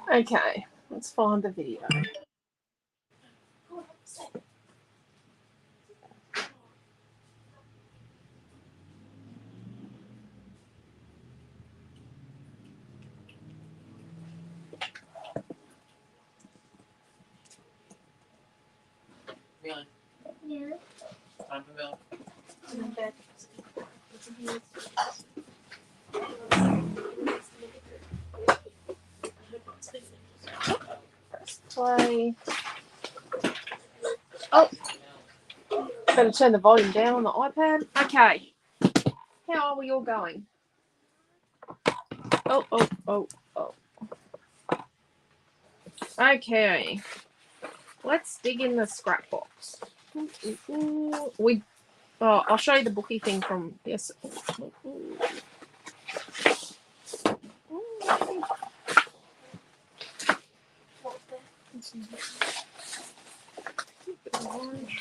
Okay, let's find the video. Really? Yeah. Time for milk. Press play. Oh, better turn the volume down on the iPad. Okay, how are we all going? Oh. Okay, let's dig in the Scrapbox. I'll show you the bookie thing from yes.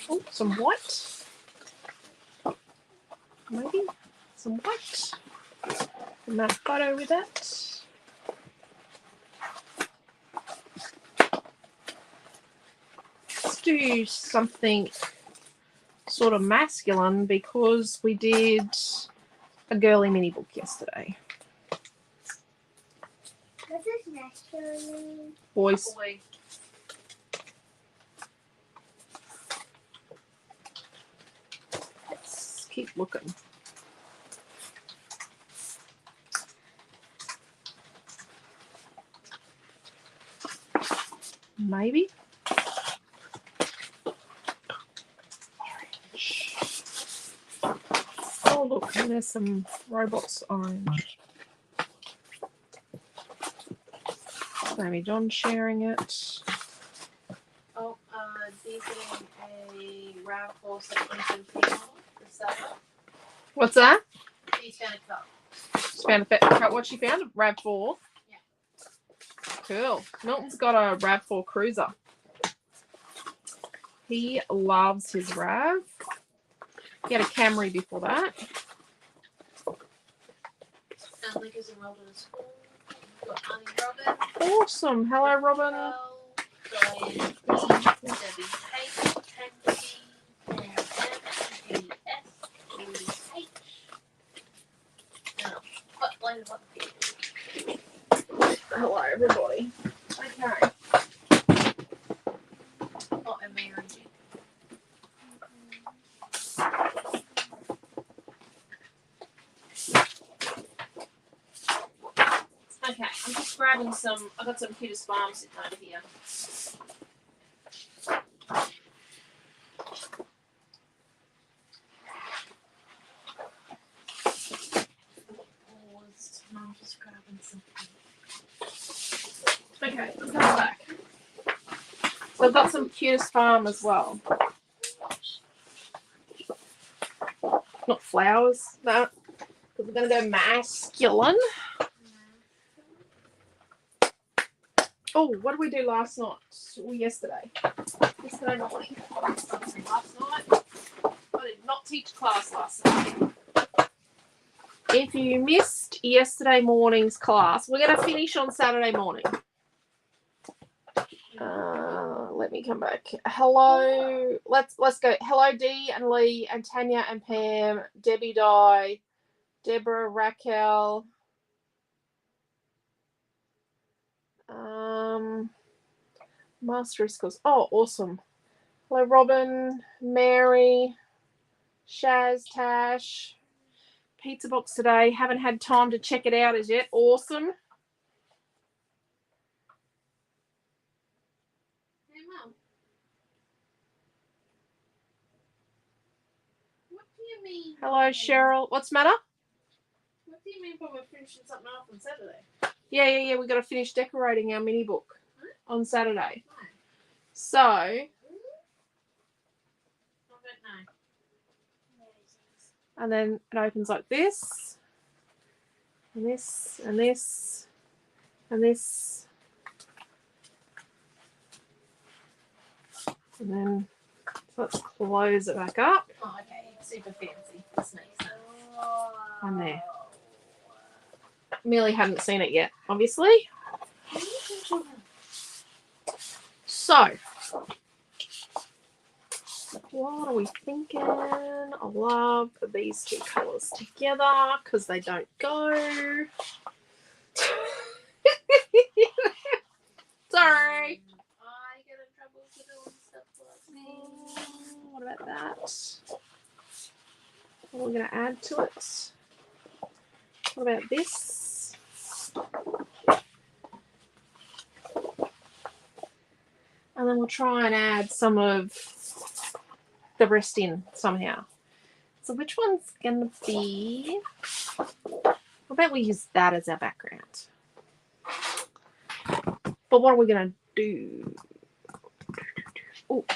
Oh, some white. Maybe some white. And that photo with it. Let's do something sort of masculine because we did a girly mini book yesterday. What is masculine? Boys. Boy. Let's keep looking. Maybe. Oh, look, and there's some robots orange. Maybe John's sharing it. Oh, these are a RAV4 section for What's that? He's found a cup. She's found a what she found? A RAV4? Yeah. Cool. Milton's got a RAV4 Cruiser. He loves his RAV. He had a Camry before that. And Lucas enrolled in a school. We've got Auntie Robin. Awesome. Hello, Robin. Diane, Debbie, Kate, Henry, and M, S, H. Now, what line of Hello, everybody. Okay. Oh, and Mary G. Okay, I'm just grabbing some. I got some cutest farm sitting over here. I'm just grabbing something. Okay, I'm coming back. So I've got some cutest farm as well. Not flowers, that. Because we're going to go masculine. Oh, what did we do last night? Or yesterday? Yesterday morning. Last night. I did not teach class last night. If you missed yesterday morning's class, we're going to finish on Saturday morning. Let me come back. Hello. Let's go. Hello, Dee and Lee and Tanya and Pam, Debbie Di, Deborah, Raquel. Master Schools. Oh, awesome. Hello, Robin, Mary, Shaz, Tash. Pizza box today. Haven't had time to check it out as yet. Awesome. Hey, Mum. What do you mean? Hello, Cheryl. What's the matter? What do you mean by we're finishing something off on Saturday? Yeah. We got to finish decorating our mini book on Saturday. Why? So, I don't know. and then it opens like this, and this, and this, and this, and then so let's close it back up. Oh, okay. Super fancy. That's nice. On there. Millie hadn't seen it yet, obviously. So, what are we thinking? I love these two colours together because they don't go. Sorry. I get in trouble for doing stuff like this. What about that? What are we going to add to it? What about this? And then we'll try and add some of the rest in somehow. So which one's going to be... What about we use that as our background? But what are we going to do? Oh.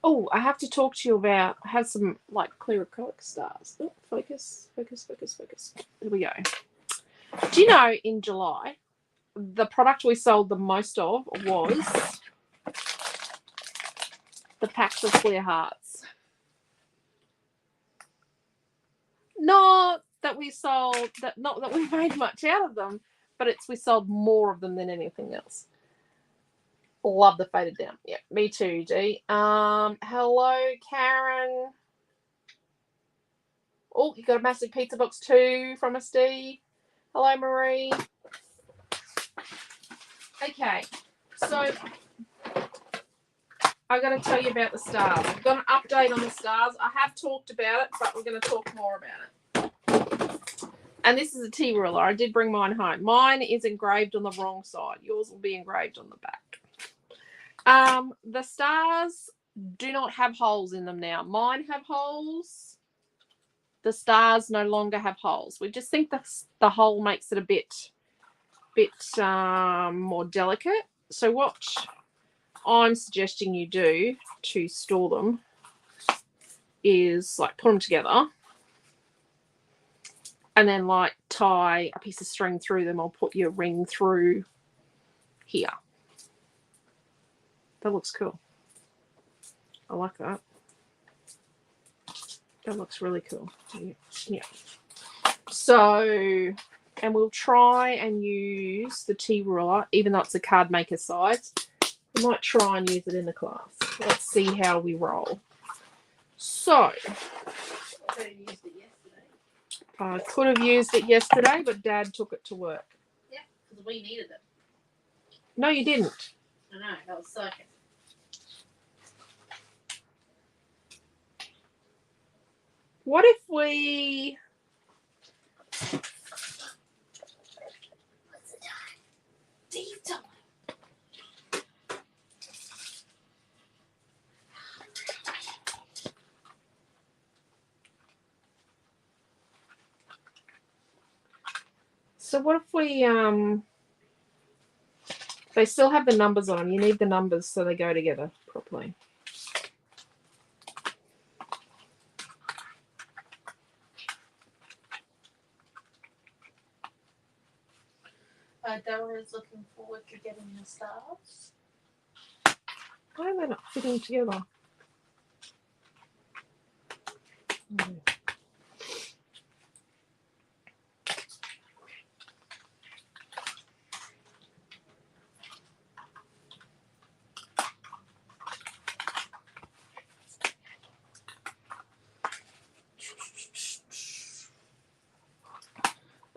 Oh, I have to talk to you about... I have some, like, clear acrylic stars. Oh, focus, focus, focus, focus. There we go. Do you know, in July, the product we sold the most of was the packs of clear hearts. Not that we sold, not that we made much out of them, but we sold more of them than anything else. Love the faded down. Yeah, me too, G. Hello, Karen. Oh, you got a massive pizza box too from us, D. Hello, Marie. Okay, so I've got to tell you about the stars. I've got an update on the stars. I have talked about it, but we're going to talk more about it. And this is a tea ruler. I did bring mine home. Mine is engraved on the wrong side. Yours will be engraved on the back. The stars do not have holes in them now. Mine have holes. The stars no longer have holes. We just think the hole makes it a bit more delicate. So what I'm suggesting you do to store them is like put them together and then like tie a piece of string through them or put your ring through here. That looks cool. I like that. That looks really cool. Yeah. So, and we'll try and use the tea ruler, even though it's a card maker size. We might try and use it in the class. Let's see how we roll. So, I could have used it yesterday, but Dad took it to work. Yeah, because we needed it. No, you didn't. I know, that was second. What if we... What's the time? Tea time. So what if we... They still have the numbers on them. You need the numbers so they go together properly. Dora is looking forward to getting the stars. Why are they not fitting together?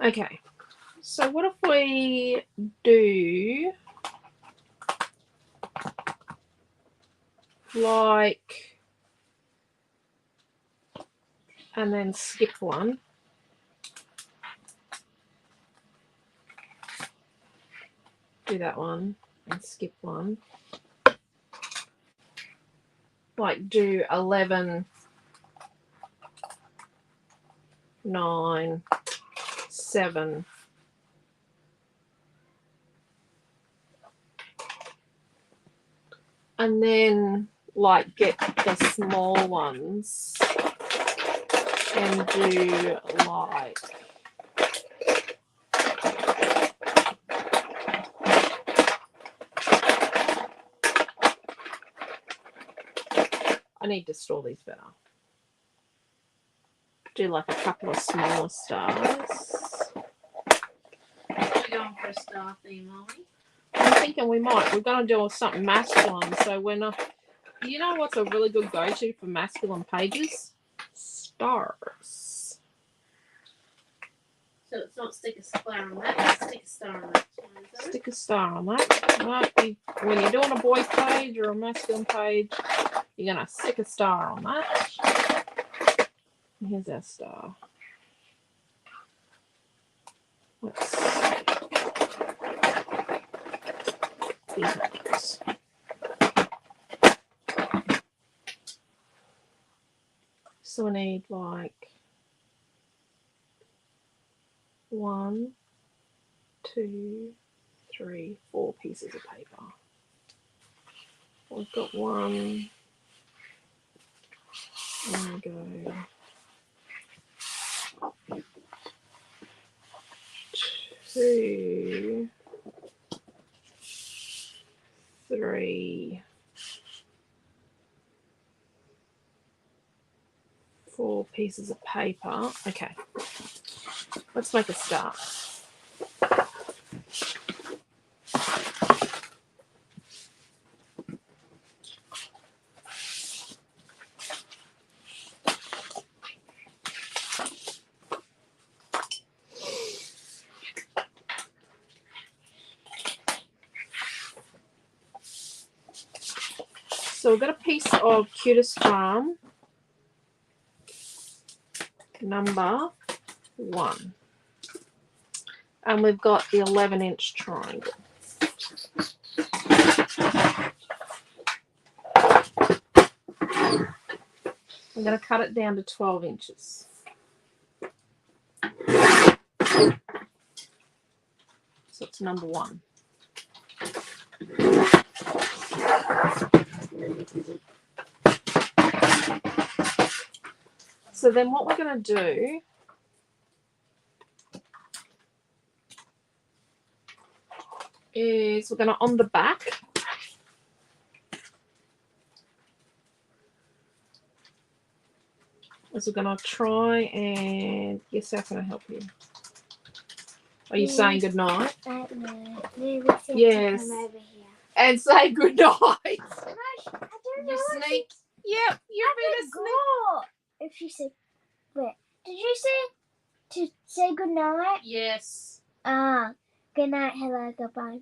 Okay, so what if we do like, and then skip one. Do that one and skip one. Like do 11, 9, 7. And then like get the small ones and do like I need to store these better. Do like a couple of smaller stars. What are you going for? a star theme, are we? I'm thinking we might. We're going to do something masculine. So when you know what's a really good go-to for masculine pages? Stars. So it's not stick a star on that, it's stick a star on that. Stick a star on that. Right? When you're doing a boy page or a masculine page, you're going to stick a star on that. Here's our star. Let's see. These numbers. So we need like 1, 2, 3, 4 pieces of paper. We've got 1. There we go. 2, 3, 4 pieces of paper. Okay, let's make a start. So we've got a piece of Cutest Farm number 1. And we've got the 11-inch triangle. I'm going to cut it down to 12 inches. So it's number 1. So then what we're going to do is we're going to, on the back, is we're going to try and, yes, how can I help you? Are you saying good night? No. Maybe Yes. come over here. And say good night. I don't know. You sneak. Yep, you're being a sneak. If she said, wait, did you say to say good night? Yes. Good night, hello, goodbye.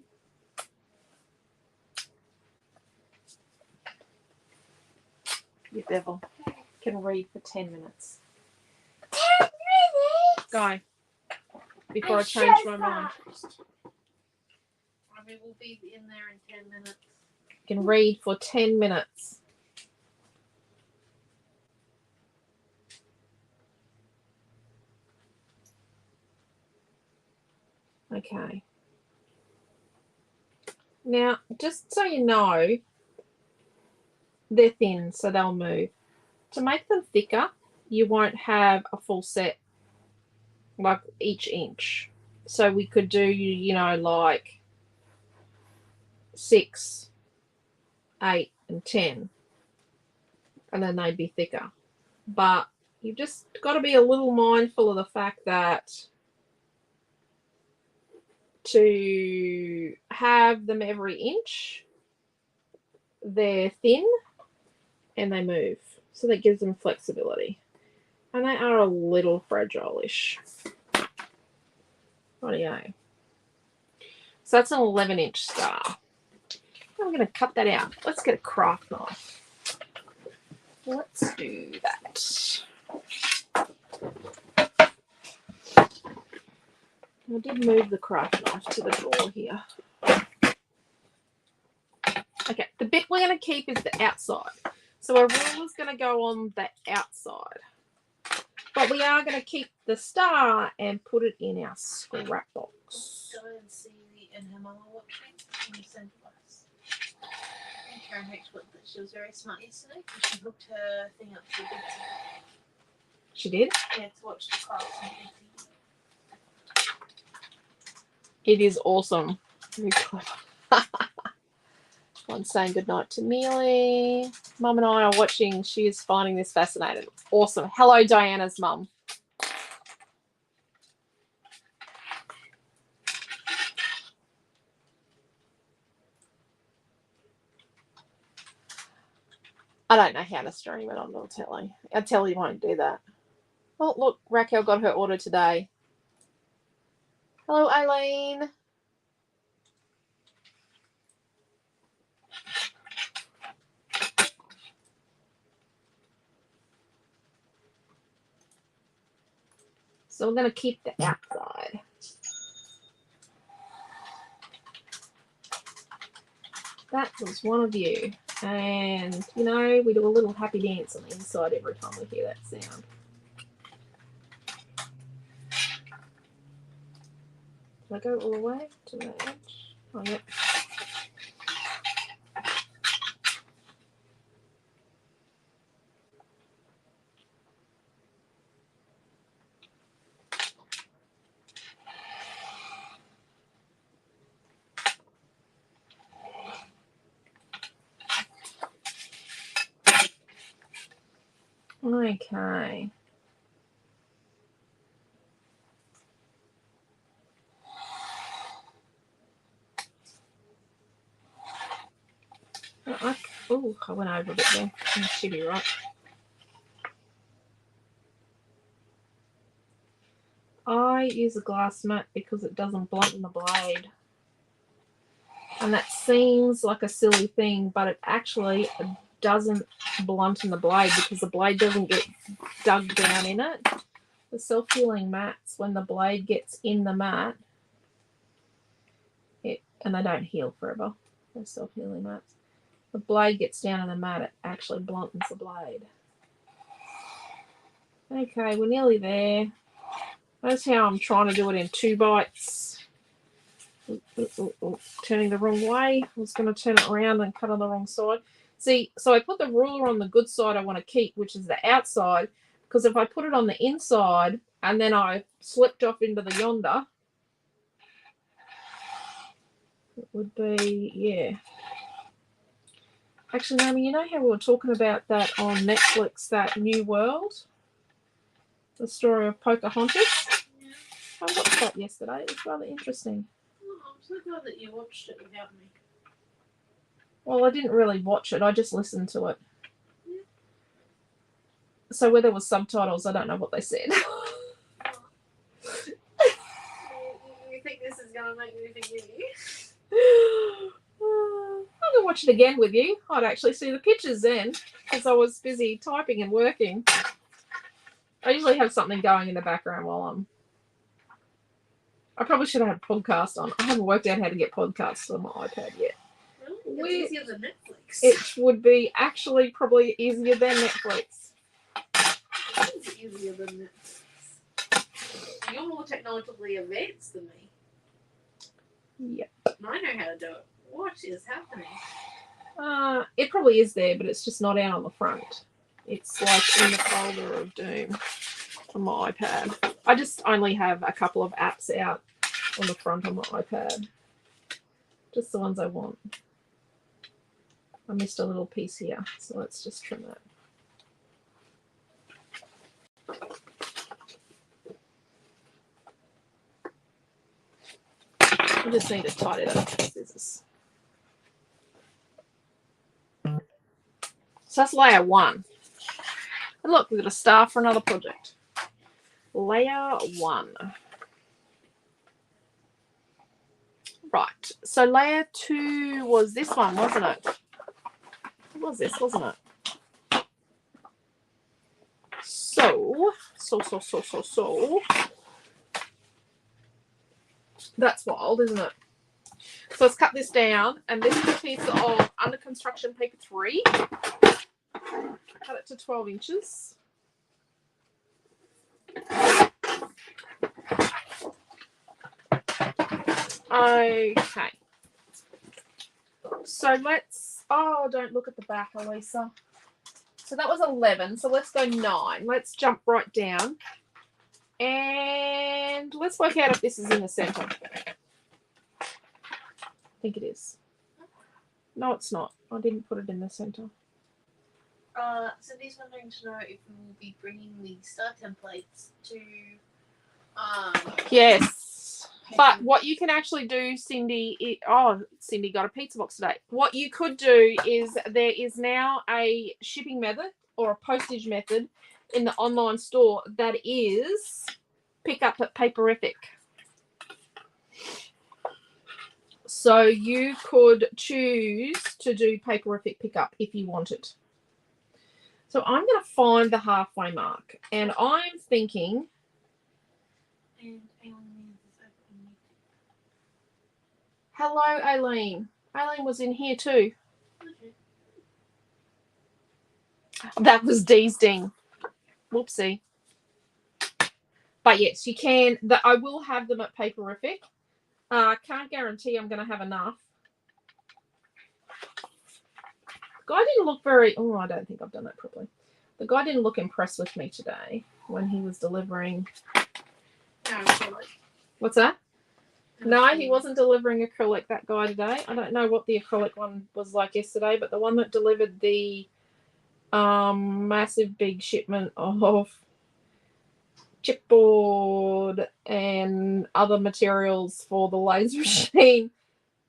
You devil. Can read for 10 minutes. 10 minutes? Go. Before I change my mind. I mean, we'll be in there in 10 minutes. Can read for 10 minutes. Okay. Now, just so you know, they're thin, so they'll move. To make them thicker, you won't have a full set, like each inch. So we could do, you know, like 6, 8, and 10. And then they'd be thicker. But you've just got to be a little mindful of the fact that to have them every inch, they're thin and they move. So that gives them flexibility. And they are a little fragile-ish. Rightio. So that's an 11-inch star. I'm going to cut that out. Let's get a craft knife. Let's do that. I did move the craft knife to the drawer here. Okay, the bit we're going to keep is the outside. So our ruler's going to go on the outside. But we are going to keep the star and put it in our scrap box. Go and see and her mama watching in the centre class. Karen H. that she was very smart yesterday. She hooked her thing up to the big TV. She did? Yeah, to watch the class on big TV. It is awesome. Very clever. One saying goodnight to Mealy. Mum and I are watching. She is finding this fascinating. Awesome. Hello, Diana's mum. I don't know how to stream it on the telly. Our telly won't do that. Oh, look, Raquel got her order today. Hello, Aileen. So we're going to keep the outside. That was one of you. And, you know, we do a little happy dance on the inside every time we hear that sound. Did I go all the way to the edge? Oh, yep. Okay. Oh, I went over a bit there. That should be right. I use a glass mat because it doesn't blunten the blade. And that seems like a silly thing, but it actually doesn't blunten the blade because the blade doesn't get dug down in it. The self-healing mats, when the blade gets in the mat, and they don't heal forever, those self-healing mats. The blade gets down in the mat, it actually bluntens the blade. Okay, we're nearly there. That's how I'm trying to do it in 2 bites. Turning the wrong way. I was going to turn it around and cut on the wrong side. See, so I put the ruler on the good side I want to keep, which is the outside, because if I put it on the inside and then I slipped off into the yonder, it would be, yeah. Actually, Naomi, you know how we were talking about that on Netflix, that New World? The story of Pocahontas? Yeah. I watched that yesterday. It was rather interesting. Oh, I'm so glad that you watched it without me. Well, I didn't really watch it. I just listened to it. Yeah. So where there was subtitles, I don't know what they said. You think this is going to make me forgive you? I could watch it again with you. I'd actually see the pictures then because I was busy typing and working. I usually have something going in the background while I probably should have had a podcast on. I haven't worked out how to get podcasts on my iPad yet. Really? It's easier than Netflix. It would be actually probably easier than Netflix. It's easier than Netflix. You're more technologically advanced than me. Yep. I know how to do it. What is happening? It probably is there, but it's just not out on the front. It's like in the folder of doom on my iPad. I just only have a couple of apps out on the front on my iPad. Just the ones I want. I missed a little piece here, so let's just trim that. I just need to tidy that up with scissors. So that's layer 1. And look, we've got a star for another project. Layer 1. Right. So layer 2 was this one, wasn't it? It was this, wasn't it? So. That's wild, isn't it? So let's cut this down, and this is a piece of under construction paper 3. Cut it to 12 inches. Okay. So let's, don't look at the back, Elisa. So that was 11. So let's go 9. Let's jump right down. And let's work out if this is in the center. I think it is. No, it's not. I didn't put it in the center. Cindy's wondering to know if we will be bringing the star templates to. Yes. But what you can actually do, Cindy, Cindy got a pizza box today. What you could do is there is now a shipping method or a postage method in the online store that is pick up at Paperific. So you could choose to do Paperific pickup if you wanted. So I'm going to find the halfway mark, and I'm thinking. Hello, Aileen. Aileen was in here too. That was Dee's ding. Whoopsie. But yes, you can. I will have them at Paperific. Can't guarantee I'm going to have enough. The guy didn't look very. Oh, I don't think I've done that properly. The guy didn't look impressed with me today when he was delivering. What's that? No, he wasn't delivering acrylic, that guy today. I don't know what the acrylic one was like yesterday, but the one that delivered the massive big shipment of chipboard and other materials for the laser machine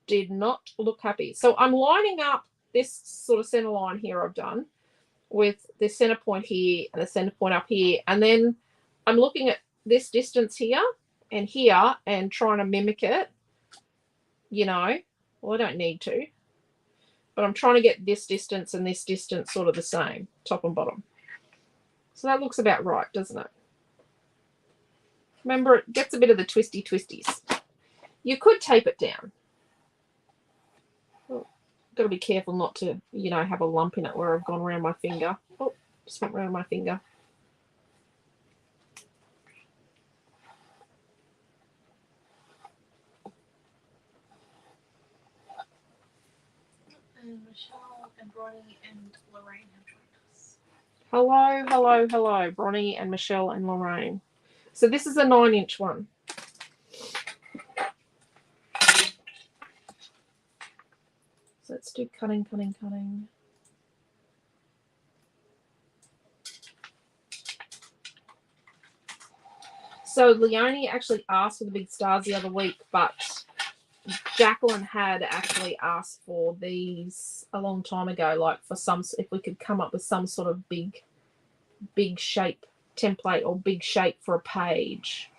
did not look happy. So I'm lining up this sort of center line here I've done with the center point here and the center point up here. And then I'm looking at this distance here and here and trying to mimic it, you know. Well, I don't need to, but I'm trying to get this distance and this distance sort of the same, top and bottom. So that looks about right, doesn't it? Remember, it gets a bit of the twisties. You could tape it down. Oh, got to be careful not to, you know, have a lump in it where I've gone around my finger. Oh, just went around my finger. And Michelle and Bronnie and Lorraine have joined us. Hello, Bronnie and Michelle and Lorraine. So this is a 9-inch one. So let's do cutting. So Leonie actually asked for the big stars the other week, but Jacqueline had actually asked for these a long time ago, like for some, if we could come up with some sort of big shape template or big shape for a page.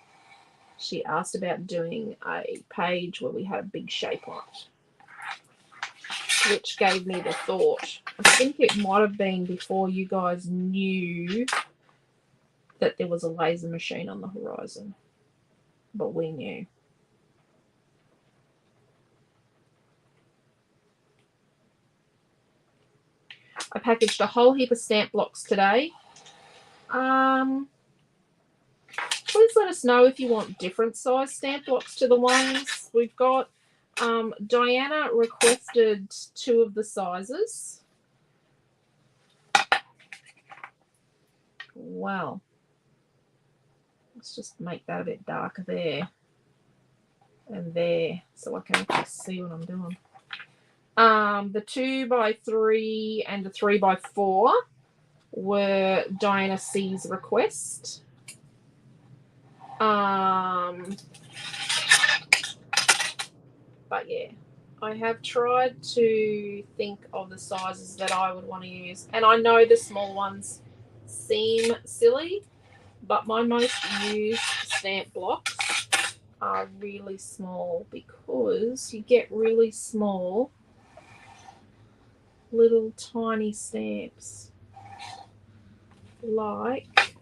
She asked about doing a page where we had a big shape on it, which gave me the thought. I think it might have been before you guys knew that there was a laser machine on the horizon, but we knew. I packaged a whole heap of stamp blocks today. Please let us know if you want different size stamp blocks to the ones we've got. Diana requested 2 of the sizes. Well, let's just make that a bit darker there and there so I can actually see what I'm doing. The 2x3 and the 3x4 were Diana C's request. But yeah, I have tried to think of the sizes that I would want to use, and I know the small ones seem silly, but my most used stamp blocks are really small because you get really small little tiny stamps like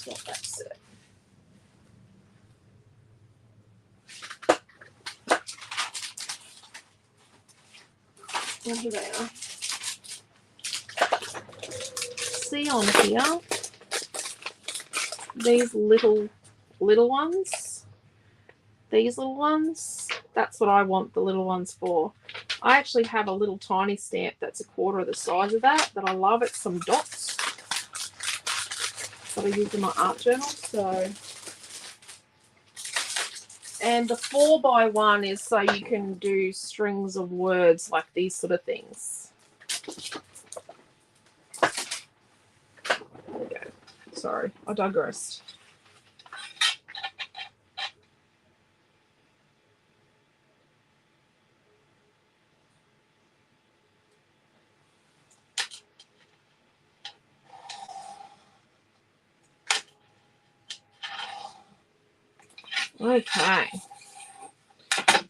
what that's it. Well, here they are. See on here, these little ones. These little ones, that's what I want the little ones for. I actually have a little tiny stamp that's 1/4 the size of that I love. It's some dots that I use in my art journal. So, and the 4x1 is so you can do strings of words like these sort of things. There we go. Sorry, I digressed. Okay. So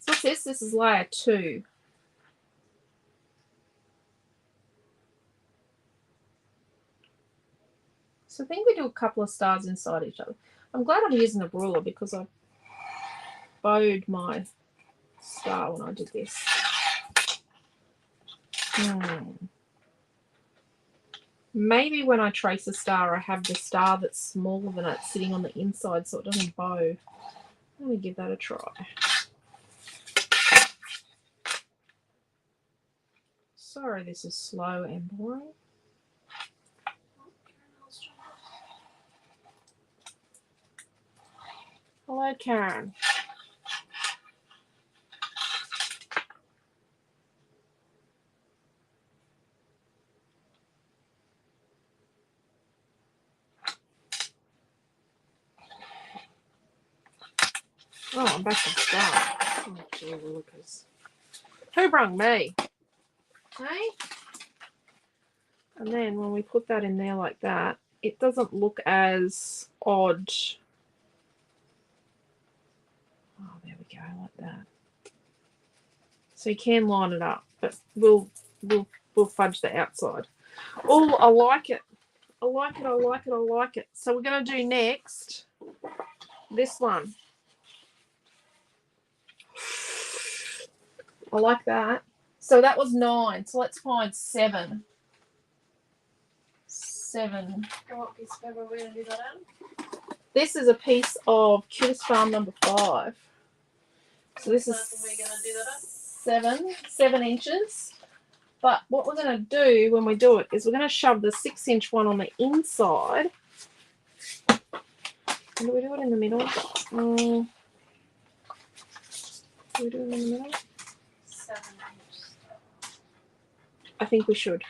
what's this? This is layer 2. So I think we do a couple of stars inside each other. I'm glad I'm using a ruler because I bowed my star when I did this. Maybe when I trace a star, I have the star that's smaller than it sitting on the inside so it doesn't bow. Let me give that a try. Sorry, this is slow and boring. Hello, Karen. Oh, I'm back to start. Oh, gee, Lucas. Who brung me? Hey? And then when we put that in there like that, it doesn't look as odd. Oh, there we go, like that. So you can line it up, but we'll fudge the outside. Oh, I like it. I like it, I like it, I like it. So we're going to do next this one. I like that. So that was 9. So let's find 7. 7. What piece of paper are we going to do that on? This is a piece of Cutest Farm number 5. So this is we're going to do that on? 7 inches. But what we're going to do when we do it is we're going to shove the 6-inch one on the inside. And do we do it in the middle? Do we do it in the middle? 7 inches. I think we should.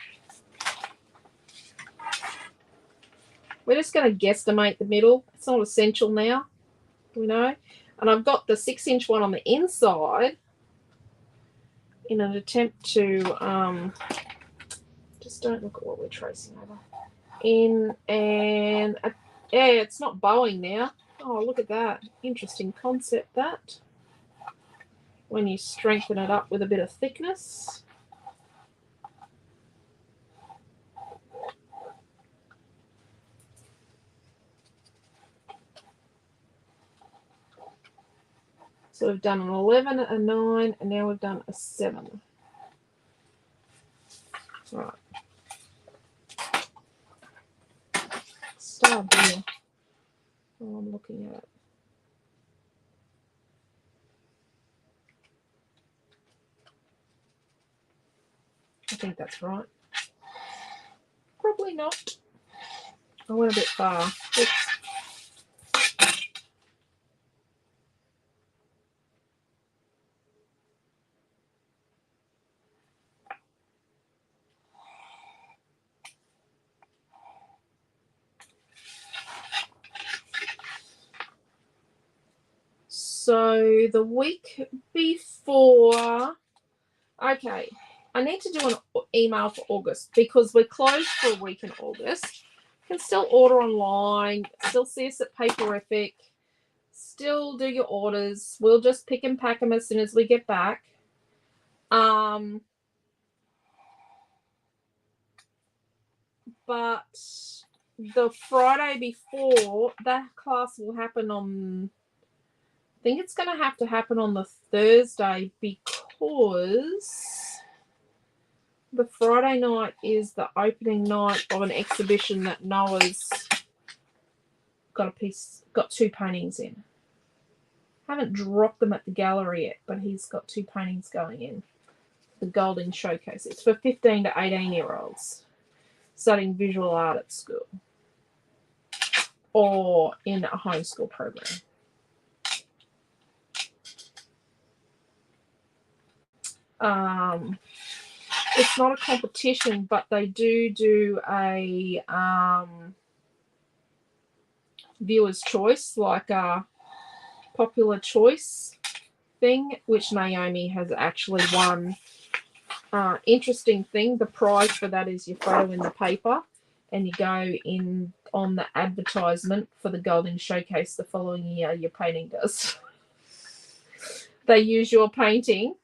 We're just going to guesstimate the middle. It's not essential now, you know. And I've got the 6-inch one on the inside in an attempt to just don't look at what we're tracing over. Yeah, it's not bowing now. Oh, look at that. Interesting concept, that. When you strengthen it up with a bit of thickness. So we've done an 11, a 9, and now we've done a 7. Right. Start here. Oh, I'm looking at it. I think that's right. Probably not. I went a bit far. Oops. So the week before, okay, I need to do an email for August because we're closed for a week in August. You can still order online, still see us at Paperific, still do your orders. We'll just pick and pack them as soon as we get back. But the Friday before, that class will happen on, I think it's going to have to happen on the Thursday because the Friday night is the opening night of an exhibition that Noah's got 2 paintings in. Haven't dropped them at the gallery yet, but he's got 2 paintings going in. The Golding Showcase. It's for 15 to 18-year-olds studying visual art at school or in a homeschool program. It's not a competition, but they do a viewer's choice, like a popular choice thing, which Naomi has actually won. Interesting thing, the prize for that is your photo in the paper, and you go in on the advertisement for the Golden Showcase the following year. Your painting does. They use your painting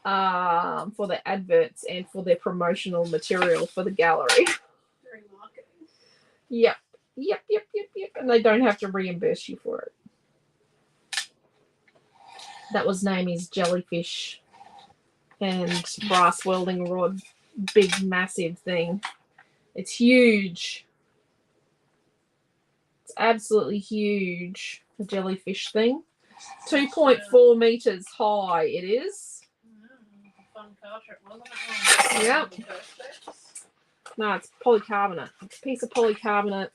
for their adverts and for their promotional material for the gallery. Very marketing. Yep. And they don't have to reimburse you for it. That was Naomi's jellyfish and brass welding rod, big, massive thing. It's huge. It's absolutely huge. The jellyfish thing. 2.4 meters high it is. A fun car trip, wasn't it? Yep. No, it's polycarbonate. It's a piece of polycarbonate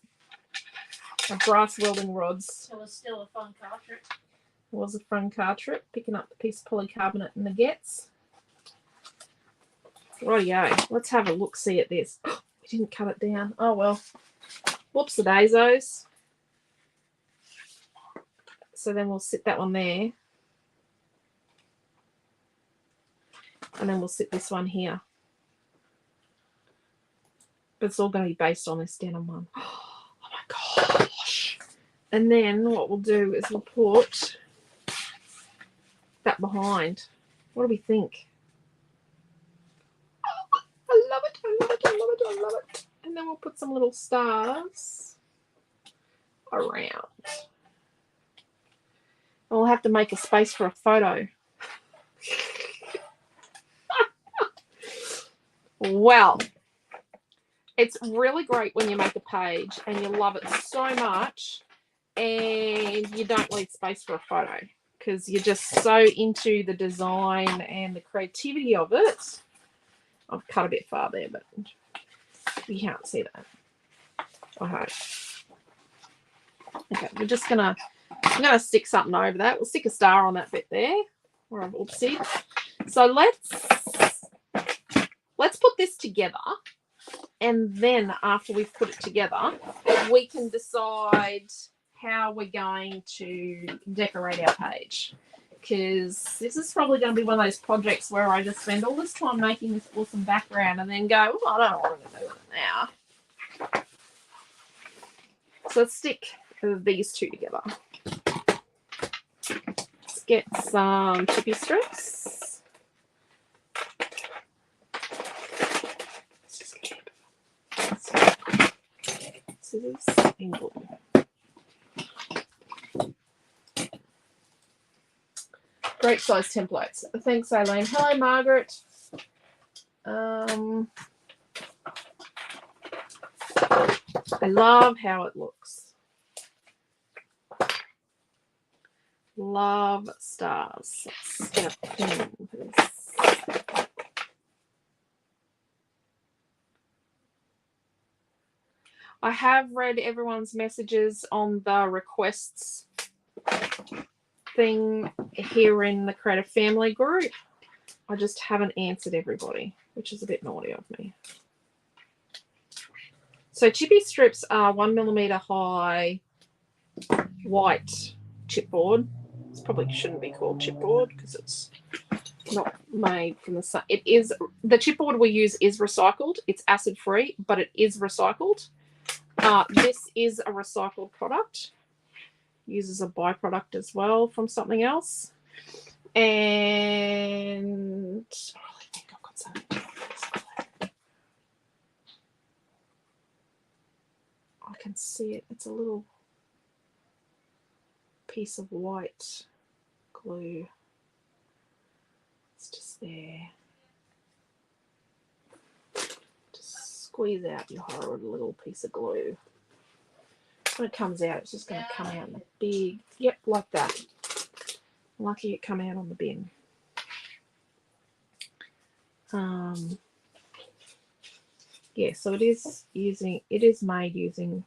and brass welding rods. It was still a fun car trip. It was a fun car trip, picking up the piece of polycarbonate and the gets. Rightio, let's have a look-see at this. Oh, we didn't cut it down. Oh, well. Whoops-a-daisies. So then we'll sit that one there. And then we'll sit this one here. But it's all going to be based on this denim one. Oh my gosh. And then what we'll do is we'll put that behind. What do we think? Oh, I love it. I love it. I love it. I love it. And then we'll put some little stars around. And we'll have to make a space for a photo. Well, it's really great when you make a page and you love it so much and you don't leave space for a photo because you're just so into the design and the creativity of it. I've cut a bit far there, but you can't see that. I hope. Okay, I'm gonna stick something over that. We'll stick a star on that bit there where I've oopsied. So let's put this together, and then after we've put it together, we can decide how we're going to decorate our page. Because this is probably going to be one of those projects where I just spend all this time making this awesome background and then go, oh, I don't know what I'm going to do with it now. So let's stick these two together. Let's get some chippy strips. Scissors and glue. Great size templates. Thanks, Eileen. Hello, Margaret. I love how it looks. Love stars. Let's get a pen for this. I have read everyone's messages on the requests thing here in the Creative Family group. I just haven't answered everybody, which is a bit naughty of me. So chippy strips are 1mm high white chipboard. It probably shouldn't be called chipboard because it's not made from the sun. It is, the chipboard we use is recycled. It's acid free, but it is recycled. This is a recycled product. Uses a byproduct as well from something else. And I think I've got something. I can see it. It's a little piece of white glue. It's just there. Just squeeze out your horrid little piece of glue. When it comes out, it's just going to come out in a big, yep, like that. Lucky it come out on the bin. Yeah, so it is made using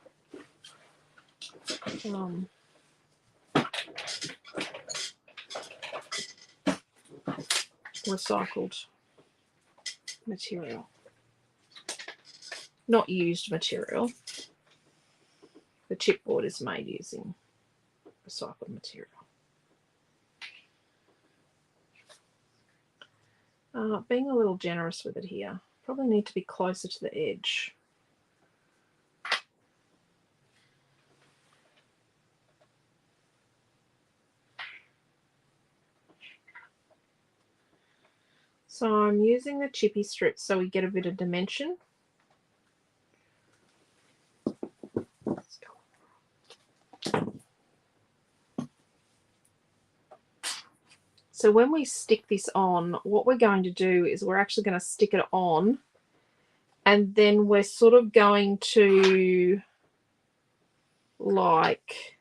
recycled material, not used material. The chipboard is made using recycled material. Being a little generous with it here. Probably need to be closer to the edge. So I'm using the chippy strips so we get a bit of dimension. So when we stick this on, what we're going to do is we're actually going to stick it on, and then we're sort of going to like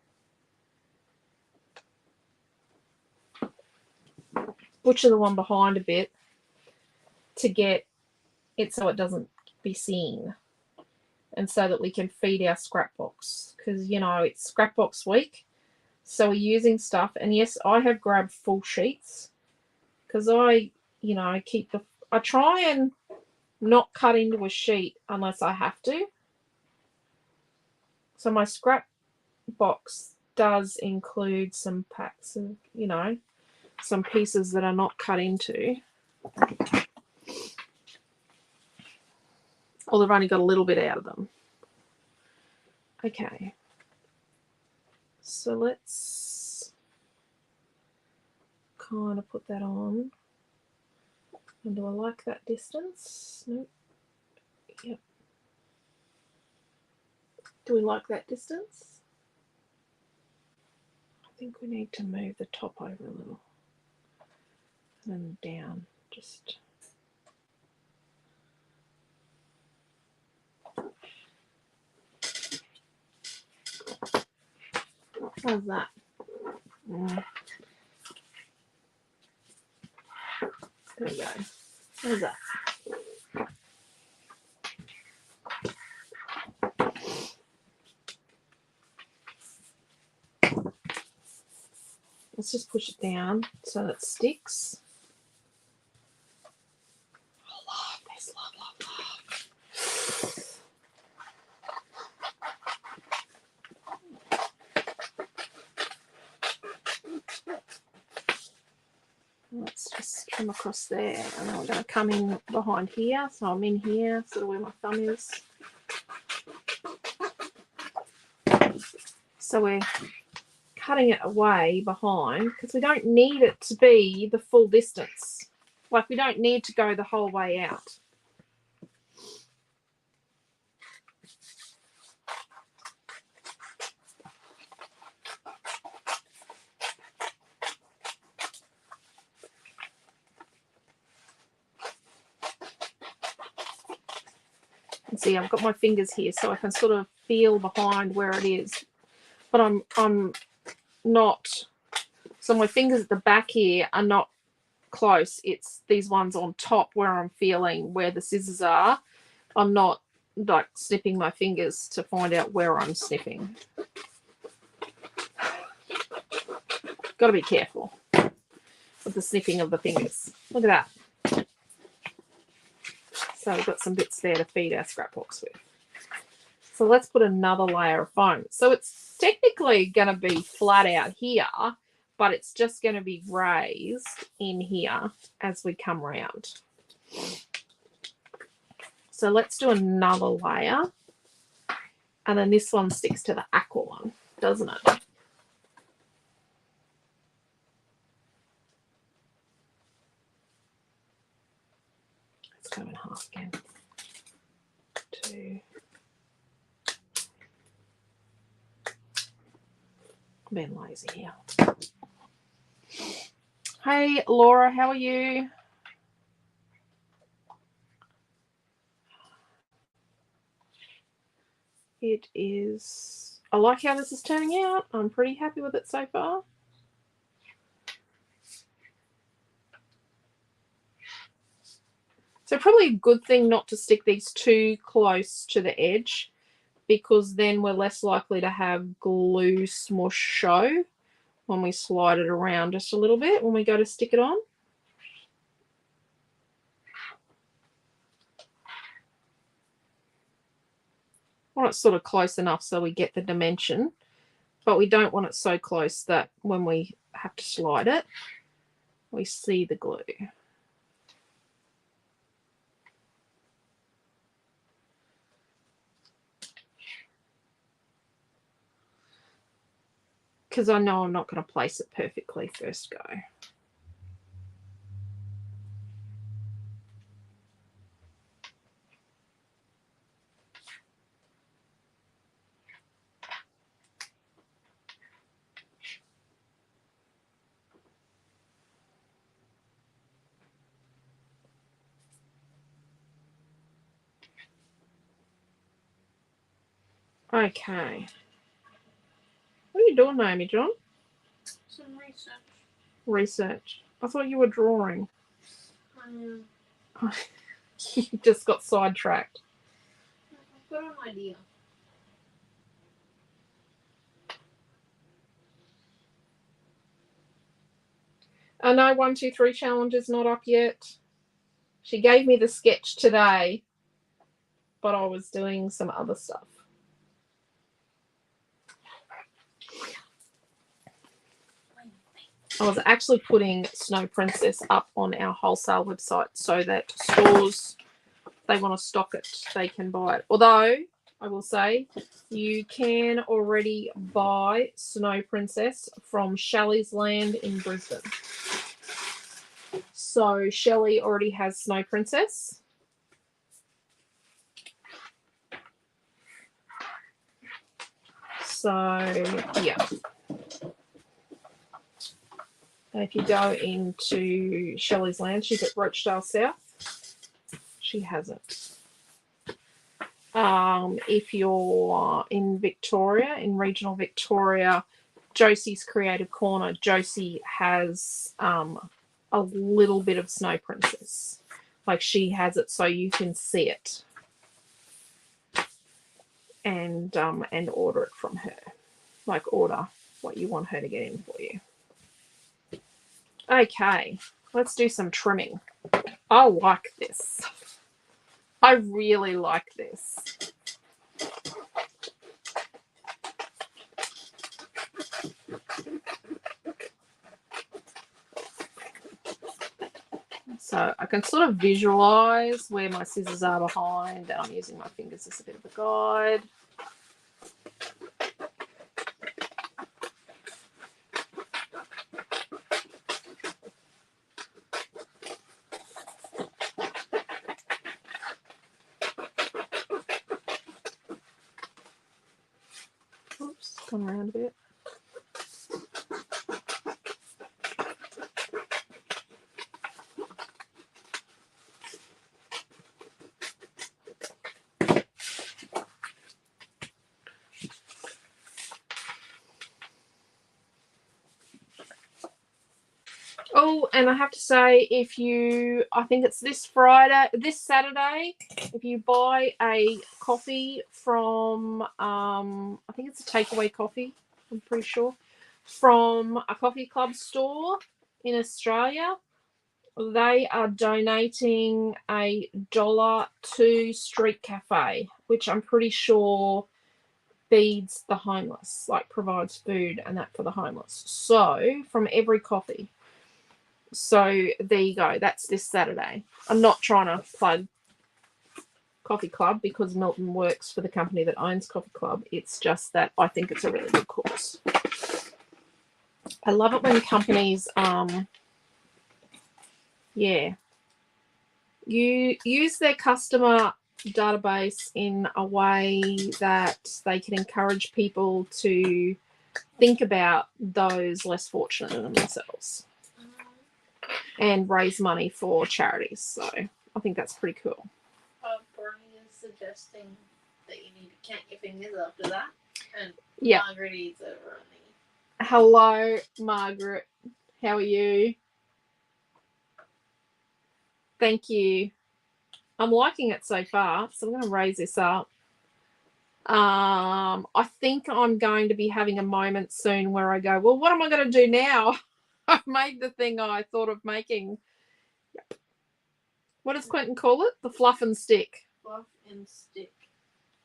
butcher the one behind a bit to get it so it doesn't be seen, and so that we can feed our scrap box, because you know it's scrap box week, so we're using stuff. And yes, I have grabbed full sheets because I try and not cut into a sheet unless I have to. So my scrap box does include some packs of, some pieces that are not cut into. Or they've only got a little bit out of them. Okay. So let's kind of put that on. And do I like that distance? Nope. Yep. Do we like that distance? I think we need to move the top over a little. And then down, just. How's that? There we go. How's that? Let's just push it down so that it sticks. I love this. Love, love, love. Let's just come across there, and then we're going to come in behind here. So I'm in here, sort of where my thumb is. So we're cutting it away behind because we don't need it to be the full distance. Like, we don't need to go the whole way out. And see, I've got my fingers here so I can sort of feel behind where it is. But I'm not, so my fingers at the back here are not close. It's these ones on top where I'm feeling where the scissors are. I'm not like snipping my fingers to find out where I'm snipping. Got to be careful with the snipping of the fingers. Look at that. So we've got some bits there to feed our scrap box with. So let's put another layer of foam. So it's technically going to be flat out here, but it's just going to be raised in here as we come around. So let's do another layer. And then this one sticks to the aqua one, doesn't it? Let's go in half again. 2. I'm being lazy here. Hey, Laura, how are you? It is, I like how this is turning out. I'm pretty happy with it so far. So probably a good thing not to stick these too close to the edge, because then we're less likely to have glue smush show when we slide it around just a little bit when we go to stick it on. want it sort of close enough so we get the dimension, but we don't want it so close that when we have to slide it, we see the glue. Because I know I'm not going to place it perfectly first go. Okay. What are you doing, Naomi John? Some research. Research. I thought you were drawing. I've You just got sidetracked. got an idea. I know 1, 2, 3 challenge is not up yet. She gave me the sketch today, but I was doing some other stuff. I was actually putting Snow Princess up on our wholesale website so that stores, they want to stock it, they can buy it. Although, I will say, you can already buy Snow Princess from Shelley's Land in Brisbane. So, Shelley already has Snow Princess. So, yeah. If you go into Shelley's Land, she's at Rochdale South. She has it. If you're in Victoria, in regional Victoria, Josie's Creative Corner, Josie has a little bit of Snow Princess. Like she has it so you can see it. And order it from her. Like order what you want her to get in for you. Okay, let's do some trimming. I like this. I really like this. So I can sort of visualize where my scissors are behind, and I'm using my fingers as a bit of a guide. Oops, come around a bit. Oh, and I have to say, if you, I think it's this Saturday, if you buy a coffee from, I think it's a takeaway coffee, I'm pretty sure, from a coffee club store in Australia, they are donating $1 to Street Cafe, which I'm pretty sure feeds the homeless, like provides food and that for the homeless. So, from every coffee. So there you go. That's this Saturday. I'm not trying to plug Coffee Club because Milton works for the company that owns Coffee Club. It's just that I think it's a really good course. I love it when companies, you use their customer database in a way that they can encourage people to think about those less fortunate than themselves. And raise money for charities. So I think that's pretty cool. Brian is suggesting that you need to count your fingers after that. And yeah. Margaret is over on the... Hello, Margaret. How are you? Thank you. I'm liking it so far, so I'm going to raise this up. I think I'm going to be having a moment soon where I go, well, what am I going to do now? I've made the thing I thought of making. Yep. What does Quentin call it? The fluff and stick. Fluff and stick.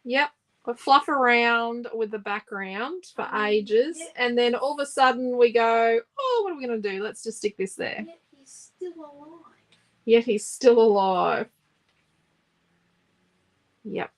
Yep. We fluff around with the background for ages, and then all of a sudden we go, oh, what are we going to do? Let's just stick this there. Yet he's still alive. Yet he's still alive. Yep.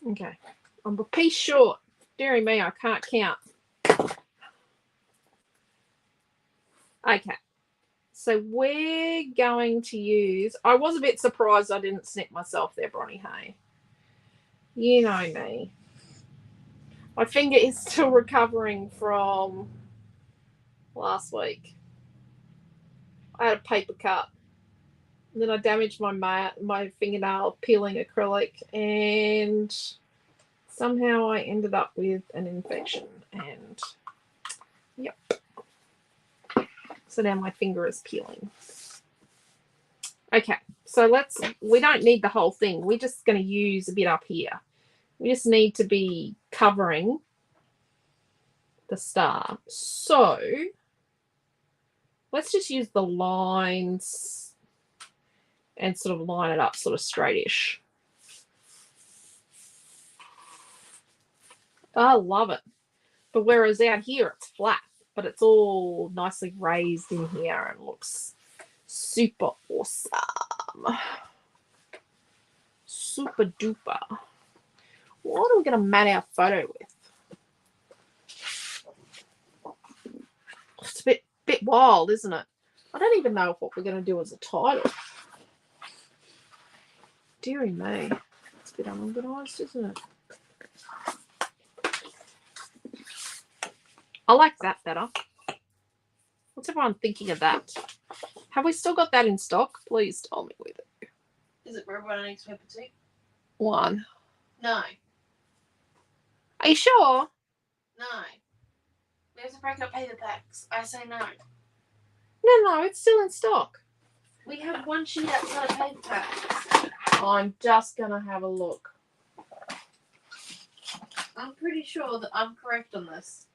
Okay. I'm a piece short. Deary me, I can't count. Okay. So we're going to use... I was a bit surprised I didn't snip myself there, Bronnie Hay. You know me. My finger is still recovering from last week. I had a paper cut. And then I damaged my fingernail peeling acrylic, and somehow I ended up with an infection. And yep. So now my finger is peeling. Okay, so we don't need the whole thing. We're just going to use a bit up here. We just need to be covering the star. So let's just use the lines and sort of line it up sort of straightish. I love it. But whereas out here it's flat, but it's all nicely raised in here and looks super awesome. Super duper. What are we going to mat our photo with? It's a bit wild, isn't it? I don't even know what we're going to do as a title. Deary me. It's a bit unorganised, isn't it? I like that better. What's everyone thinking of that? Have we still got that in stock? Please tell me with it. Is it for everyone needs paper too? One. No. Are you sure? No. We have to break up paper packs. I say no. No, it's still in stock. We have one sheet outside of paper packs. I'm just going to have a look. I'm pretty sure that I'm correct on this.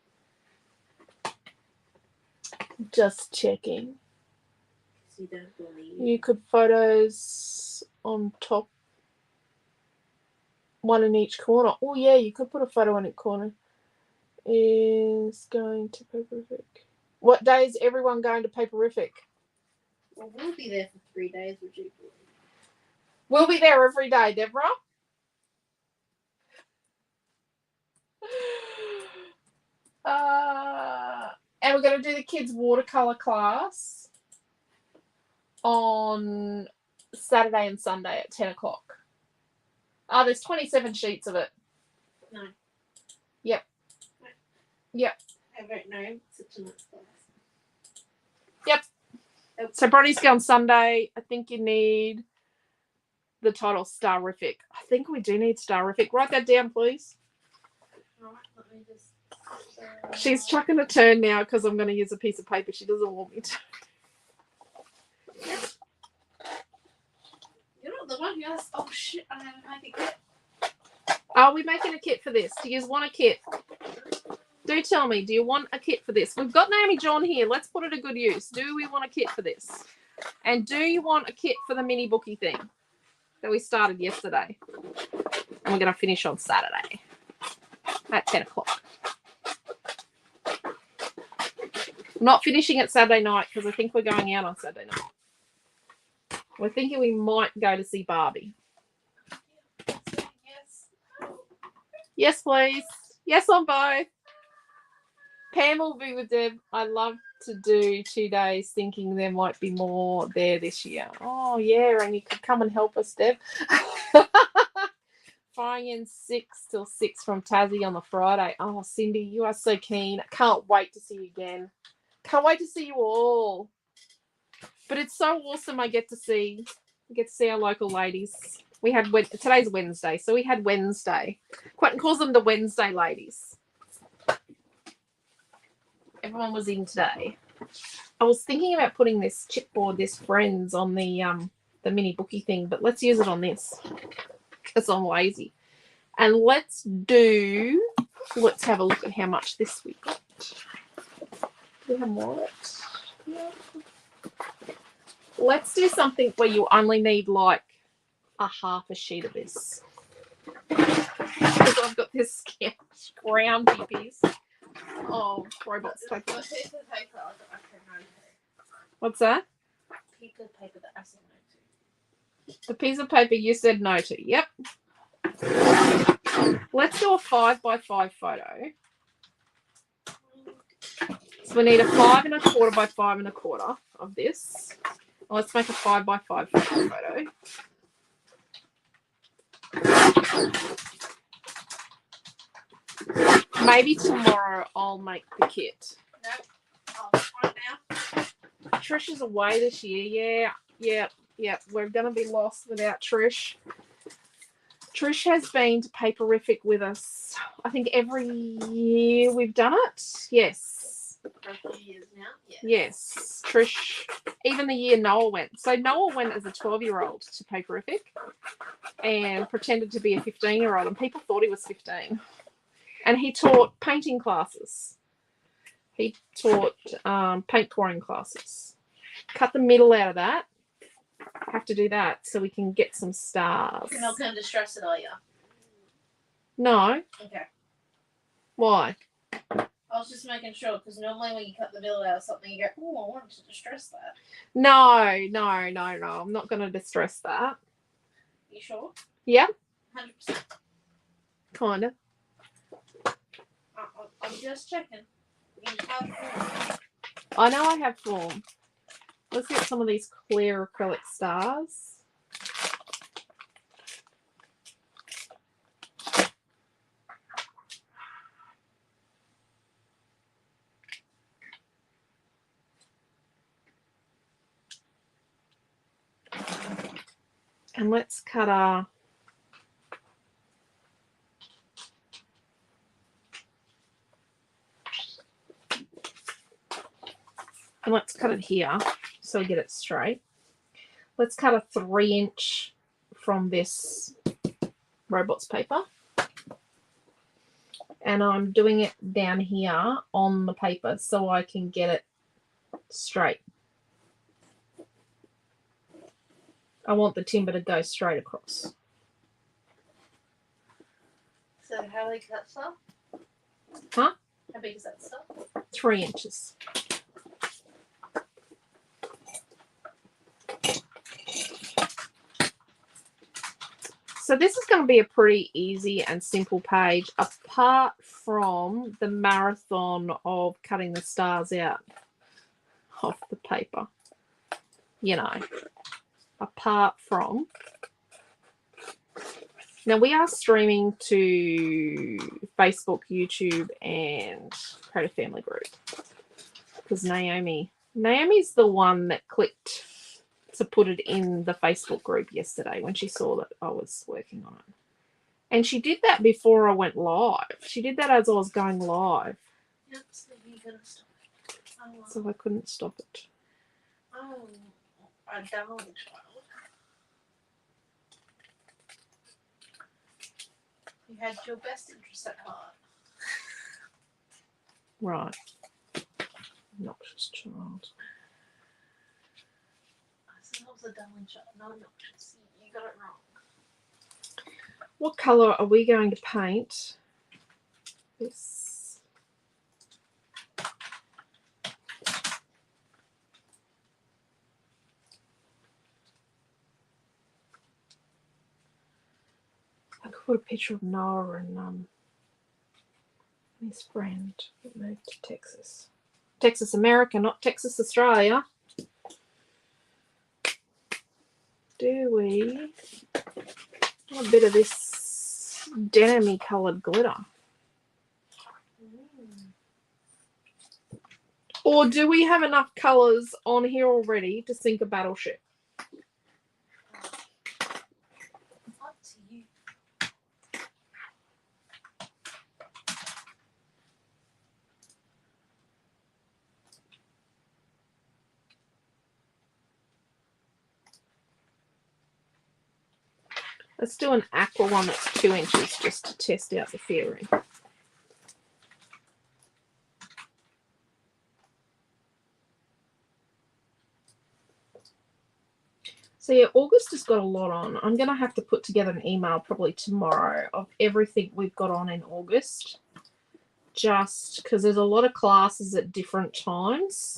Just checking. You don't believe. You could photos on top. One in each corner. Oh, yeah, you could put a photo in each corner. Is going to Paperific. What day is everyone going to Paperific? Well, we'll be there for 3 days, would you believe? We'll be there every day, Deborah. And we're going to do the kids' watercolour class on Saturday and Sunday at 10 o'clock. There's 27 sheets of it. No. Yep. No. Yep. I don't know. Such a nice class. Yep. So Bronnie's going Sunday. I think you need the title Starific. I think we do need Starific. Write that down, please. Alright, let me just... She's chucking a turn now because I'm going to use a piece of paper. She doesn't want me to. You're not the one who asked. Oh shit, I haven't made a kit. Are we making a kit for this? Do you want a kit? Do tell me, do you want a kit for this? We've got Naomi John here. Let's put it to good use. Do we want a kit for this? And do you want a kit for the mini bookie thing that we started yesterday? And we're going to finish on Saturday at 10 o'clock. I'm not finishing it Saturday night because I think we're going out on Saturday night. We're thinking we might go to see Barbie. Yes. Yes, please. Yes on both. Pam will be with Deb. I love to do 2 days thinking there might be more there this year. Oh, yeah, and you could come and help us, Deb. Flying in 6 till 6 from Tassie on the Friday. Oh, Cindy, you are so keen. I can't wait to see you again. Can't wait to see you all. But it's so awesome I get to see our local ladies. We had today's Wednesday, so we had Wednesday. Quentin calls them the Wednesday ladies. Everyone was in today. I was thinking about putting this chipboard, this Friends, on the mini bookie thing, but let's use it on this because I'm lazy. And let's have a look at how much this we got. Do we have more of it? Yeah. Let's do something where you only need like a half a sheet of this. Because I've got this ground piece of robots paper. The piece of paper that I said no to. What's that? Piece of paper that I said no to. The piece of paper you said no to. Yep. Let's do a 5x5 photo. So we need a 5 1/4 by 5 1/4 of this. Let's make a 5x5 photo. Maybe tomorrow I'll make the kit. No, I'll find now. Trish is away this year. Yeah. We're going to be lost without Trish. Trish has been to Paperific with us, I think, every year we've done it. Yes. For a few years now. Yeah. Yes. Trish, even the year Noah went. So Noah went as a 12-year-old to Paperific and pretended to be a 15-year-old, and people thought he was 15. And he taught painting classes. He taught paint pouring classes. Cut the middle out of that. Have to do that so we can get some stars. You're not going to distress it, are you? No. Okay. Why? I was just making sure, because normally when you cut the middle out of something, you go, oh, I wanted to distress that. No. I'm not going to distress that. You sure? Yeah. 100%. Kind of. I'm just checking. You have form. I know I have form. Let's get some of these clear acrylic stars. And let's cut a and let's cut it here so we get it straight. Let's cut a 3-inch from this robots paper. And I'm doing it down here on the paper so I can get it straight. I want the timber to go straight across. So how big is that stuff? Huh? How big is that stuff? 3 inches. So this is going to be a pretty easy and simple page, apart from the marathon of cutting the stars out off the paper. You know, apart from. Now we are streaming to Facebook, YouTube, and Creative Family Group. Because Naomi's the one that clicked to put it in the Facebook group yesterday when she saw that I was working on it. And she did that before I went live. She did that as I was going live. Yep, so you gotta stop it. Oh, So I couldn't stop it. oh, a darling child. You had your best interest at heart. Right. Obnoxious child. I said I was a darling child, not obnoxious. You got it wrong. What colour are we going to paint? This. I could put a picture of Noah and his friend that moved to Texas. Texas, America, not Texas, Australia. Do we want a bit of this denim-y coloured glitter? Or do we have enough colours on here already to sink a battleship? Up to you. Let's do an aqua one that's 2 inches just to test out the theory. So yeah, August has got a lot on. I'm going to have to put together an email probably tomorrow of everything we've got on in August. Just because there's a lot of classes at different times.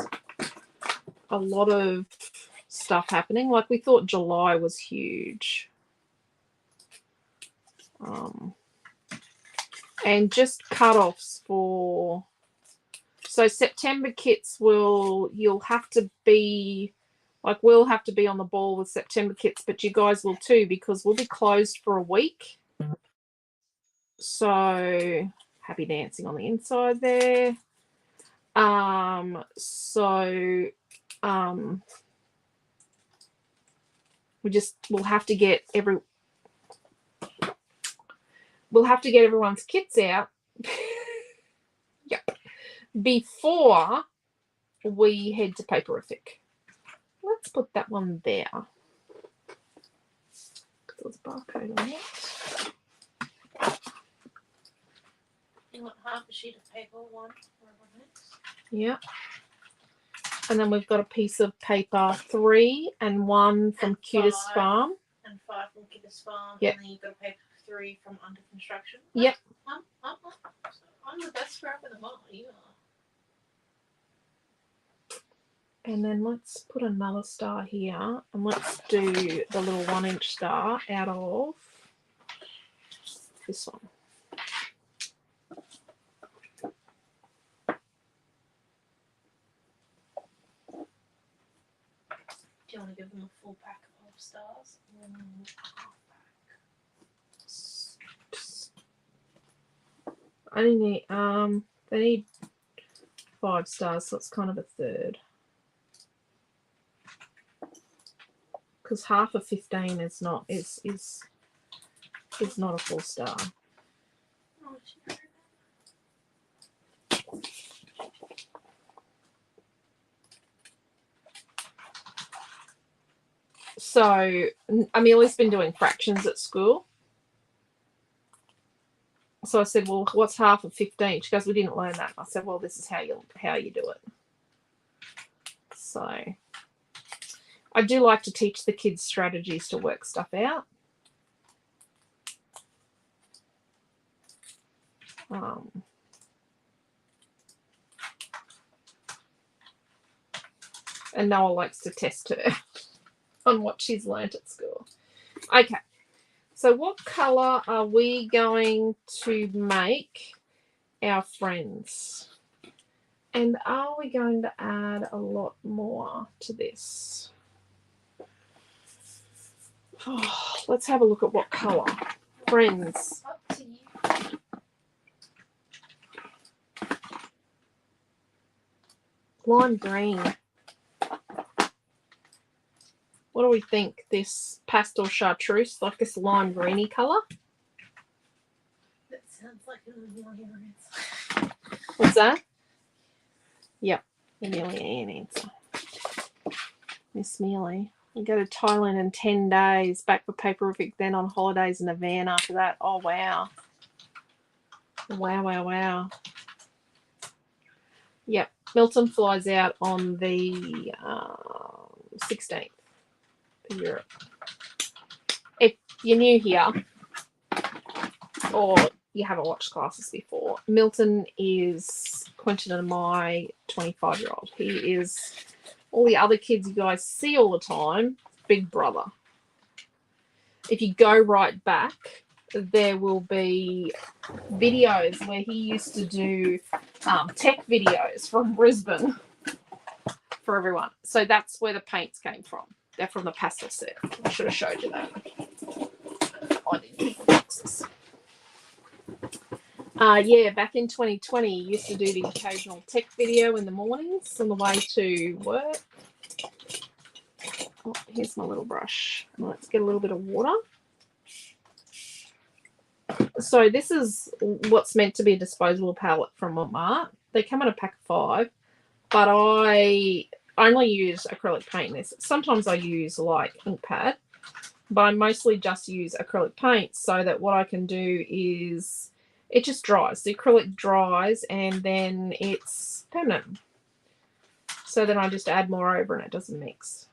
A lot of stuff happening. Like we thought July was huge. And just cut-offs for... So September kits you'll have to be... Like, we'll have to be on the ball with September kits, but you guys will too, because we'll be closed for a week. So, happy dancing on the inside there. We'll have to get everyone's kits out. Yep. Before we head to Paperific. Let's put that one there. There's a barcode on it. You want half a sheet of paper, one for everyone else? Yeah. And then we've got a piece of paper 3 and 1 from And Cutest 5. Farm. And 5 from Cutest Farm. Yep. And then you've got a paper 3 from Under Construction. Yep. I'm the best scrapper in the world. You are. And then let's put another star here, and let's do the little 1-inch star out of this one. Do you want to give them a full pack of stars? I only need they need 5 stars, so it's kind of a third. Because half of 15 is not not a full star. So Amelia's been doing fractions at school. So I said, well, what's half of 15? She goes, we didn't learn that. I said, well, this is how you do it. So I do like to teach the kids strategies to work stuff out. And Noah likes to test her on what she's learnt at school. Okay. So what colour are we going to make our friends? And are we going to add a lot more to this? Oh, let's have a look at what colour. Friends. Up to you. Lime green. What do we think? This pastel chartreuse, like this lime greeny colour? That sounds like an Amelia answer. What's that? Yep, Amelia answer. Miss Mealy. We go to Thailand in 10 days, back for Paperific, then on holidays in a van after that. Oh, wow. Wow. Yep, Milton flies out on the 16th for Europe. If you're new here or you haven't watched classes before, Milton is Quentin and my 25-year-old. He is... all the other kids you guys see all the time, big brother. If you go right back, there will be videos where he used to do tech videos from Brisbane for everyone. So that's where the paints came from. They're from the pastel set. I should have showed you that. I didn't keep the boxes. Yeah, back in 2020, he used to do the occasional tech video in the mornings on the way to work. Oh, here's my little brush. Let's get a little bit of water. So this is what's meant to be a disposable palette from Walmart. They come in a pack of 5, but I only use acrylic paint in this. Sometimes I use like ink pad, but I mostly just use acrylic paint so that what I can do is it just dries. The acrylic dries and then it's permanent. So then I just add more over and it doesn't mix.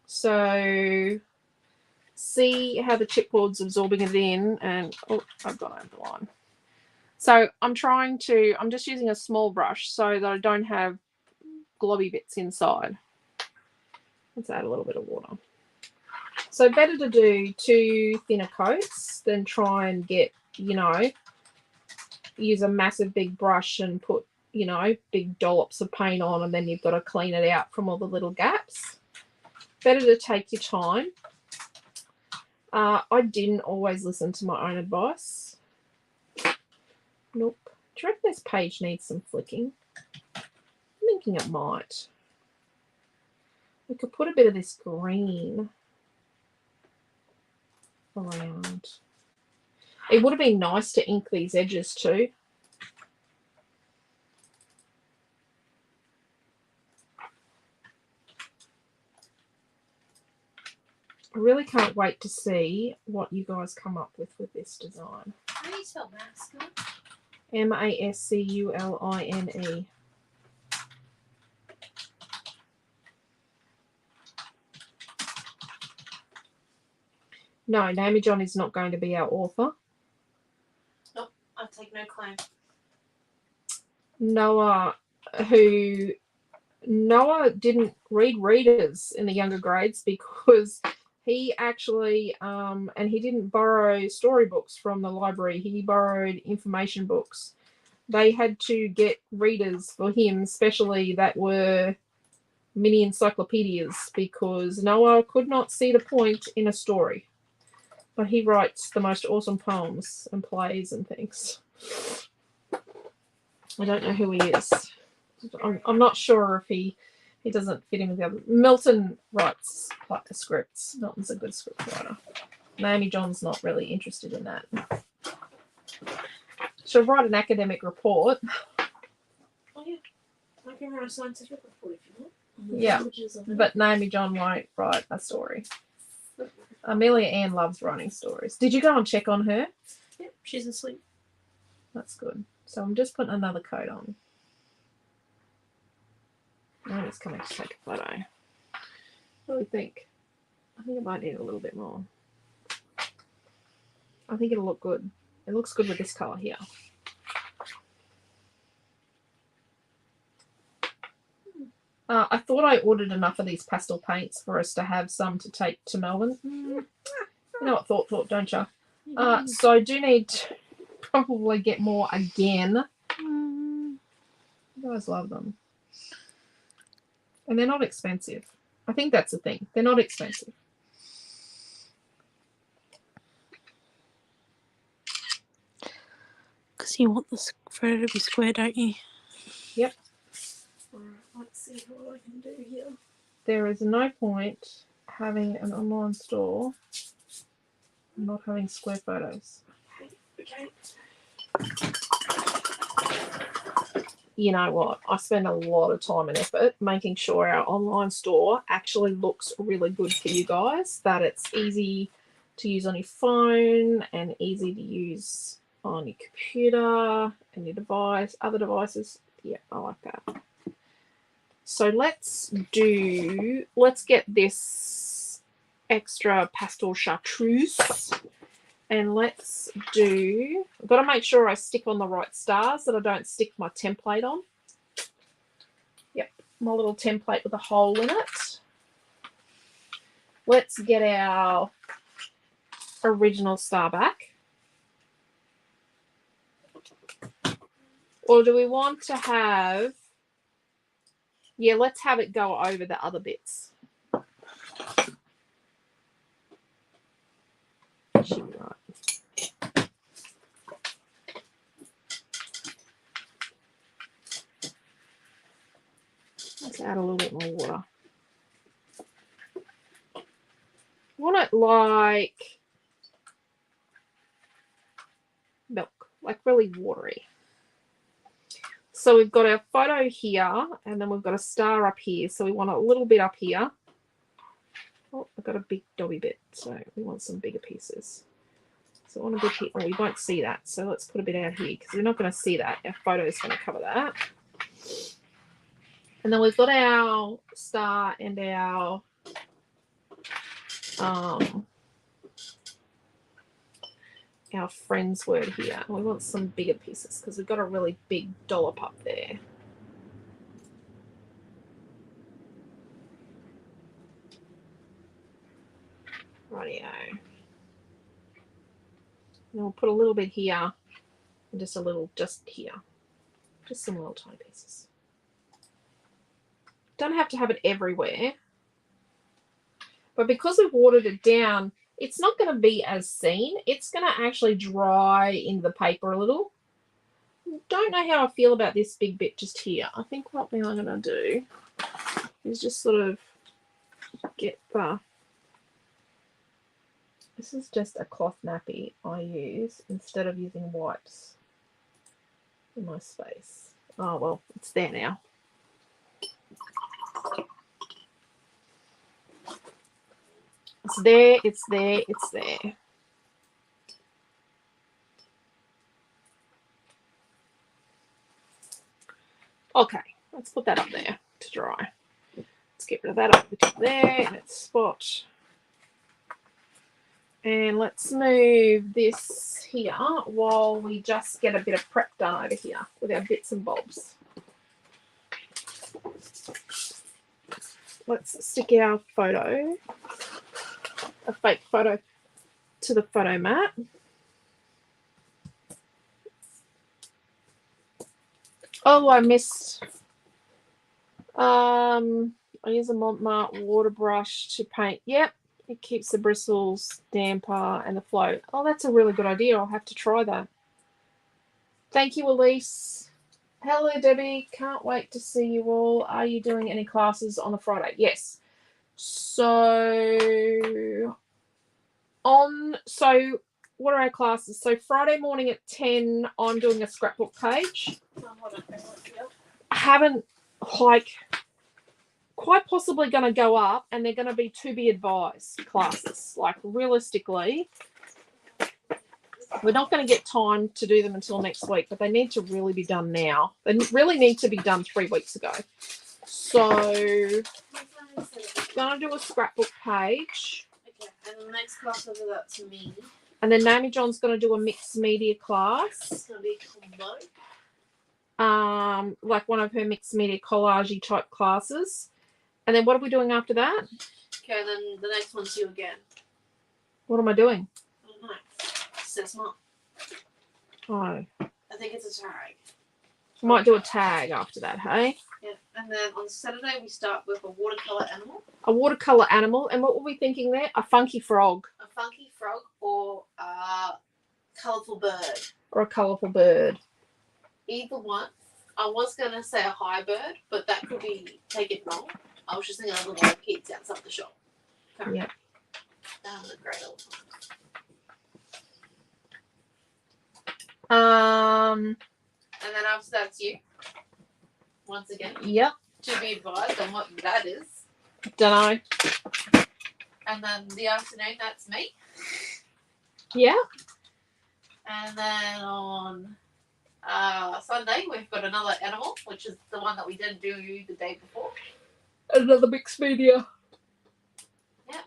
So see how the chipboard's absorbing it in, and oh, I've gone over the line. So I'm just using a small brush so that I don't have globby bits inside. Let's add a little bit of water. So better to do 2 thinner coats than try and get, you know, use a massive big brush and put, you know, big dollops of paint on, and then you've got to clean it out from all the little gaps. Better to take your time. I didn't always listen to my own advice. Nope. Do you reckon this page needs some flicking? I'm thinking it might. We could put a bit of this green around. It would have been nice to ink these edges too. I really can't wait to see what you guys come up with this design. How do you spell masculine? Masculine. No, Naomi John is not going to be our author. Nope, I take no claim. Noah didn't read readers in the younger grades because he actually and he didn't borrow storybooks from the library. He borrowed information books. They had to get readers for him, especially that were mini encyclopedias, because Noah could not see the point in a story. But he writes the most awesome poems and plays and things. I don't know who he is. I'm not sure if he doesn't fit in with the other. Milton writes like the scripts. Milton's a good script writer. Naomi John's not really interested in that. She'll write an academic report. Oh yeah, I can write a scientific report if you want. Yeah, but Naomi John won't write a story. Amelia Ann loves writing stories. Did you go and check on her? Yep, she's asleep. That's good. So I'm just putting another coat on. Now it's coming to take a photo. What do you think? I think it might need a little bit more. I think it'll look good. It looks good with this colour here. I thought I ordered enough of these pastel paints for us to have some to take to Melbourne. You know what thought, don't you? So I do need to probably get more again. You guys love them. And they're not expensive. I think that's the thing. They're not expensive. Because you want this photo to be square, don't you? Yep. Alright, let's see what I can do here. There is no point having an online store and not having square photos. Okay. You know what? I spend a lot of time and effort making sure our online store actually looks really good for you guys, that it's easy to use on your phone and easy to use on your computer and your device, other devices. Yeah, I like that. So let's get this extra pastel chartreuse. And let's do, I've got to make sure I stick on the right stars, that I don't stick my template on. Yep, my little template with a hole in it. Let's get our original star back. Or do we want to have, yeah, let's have it go over the other bits. Should be right. Let's add a little bit more water. I want it like milk, like really watery. So we've got our photo here, and then we've got a star up here. So we want a little bit up here. Oh, I've got a big dobby bit, so we want some bigger pieces. So I want a bit here. Oh, we won't see that. So let's put a bit out here because we're not going to see that. Our photo is going to cover that. And then we've got our star and our friend's word here. And we want some bigger pieces because we've got a really big dollop up there. Rightio. And we'll put a little bit here and just a little just here. Just some little tiny pieces. Don't have to have it everywhere. But because we've watered it down, it's not going to be as seen. It's going to actually dry into the paper a little. Don't know how I feel about this big bit just here. I think what I'm going to do is just sort of get the... This is just a cloth nappy I use instead of using wipes in my space. Oh, well, it's there now. It's there, it's there, it's there. Okay, let's put that up there to dry. Let's get rid of that up the top there in its spot. And let's move this here while we just get a bit of prep done over here with our bits and bobs. Let's stick our photo, a fake photo, to the photo mat. Oh, I missed. I use a Montmartre water brush to paint. Yep, it keeps the bristles damper and the flow. Oh, that's a really good idea. I'll have to try that. Thank you, Elise. Hello, Debbie. Can't wait to see you all. Are you doing any classes on the Friday? Yes. So what are our classes? So Friday morning at 10, I'm doing a scrapbook page. I haven't, quite possibly going to go up, and they're going to be to be advised classes. Like, realistically, we're not going to get time to do them until next week, but they need to really be done now. They really need to be done 3 weeks ago. So, going to do a scrapbook page. Okay, and the next class over that's me. And then Naomi John's going to do a mixed media class. It's going to be a combo. Like one of her mixed media collage type classes. And then what are we doing after that? Okay, then the next one's you again. What am I doing? I don't know. It says not. Oh, I think it's a tag. might do a tag after that, hey? Yeah, and then on Saturday we start with a watercolor animal. A watercolor animal. And what were we thinking there? A funky frog. A funky frog or a colourful bird. Or a colourful bird. Either one. I was going to say a high bird, but that could be taken wrong. I was just thinking of little kids outside the shop. Okay. Yeah. That was a great old time. And then after that's you. Once again. Yep. To be advised on what that is. Dunno. And then the afternoon, that's me. Yeah. And then on Sunday, we've got another animal, which is the one that we didn't do the day before. Another mixed media. Yep.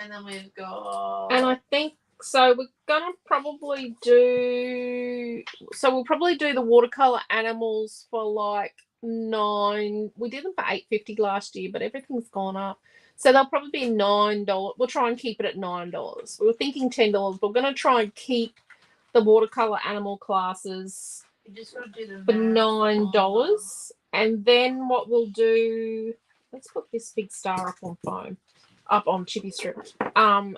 And then we've got... And I think, so we're going to probably do... So we'll probably do the watercolour animals for like 9... We did them for $8.50 last year, but everything's gone up. So they'll probably be $9. We'll try and keep it at $9. We were thinking $10, but we're going to try and keep the watercolour animal classes You just got to do the for $9. And then what we'll do... Let's put this big star up on foam. Up on chippy strip.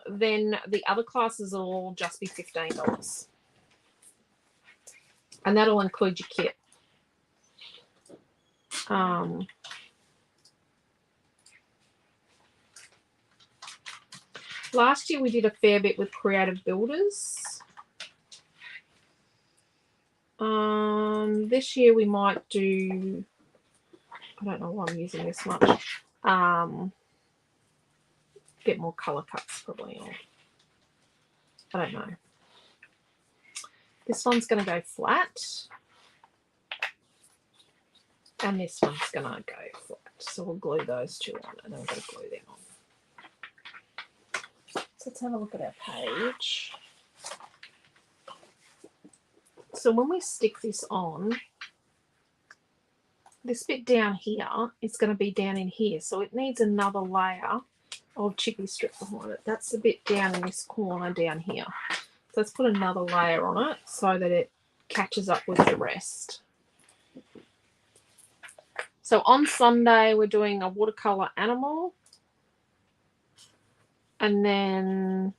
Then the other classes will all just be $15. And that'll include your kit. Last year we did a fair bit with creative builders. This year we might do, I don't know why I'm using this much. Get more colour cuts probably, or I don't know. This one's going to go flat. And this one's going to go flat. So we'll glue those two on, and then we're going to glue them on. So let's have a look at our page. So when we stick this on, this bit down here is going to be down in here. So it needs another layer of chippy strip behind it. That's the bit down in this corner down here. So let's put another layer on it so that it catches up with the rest. So on Sunday, we're doing a watercolour animal. And then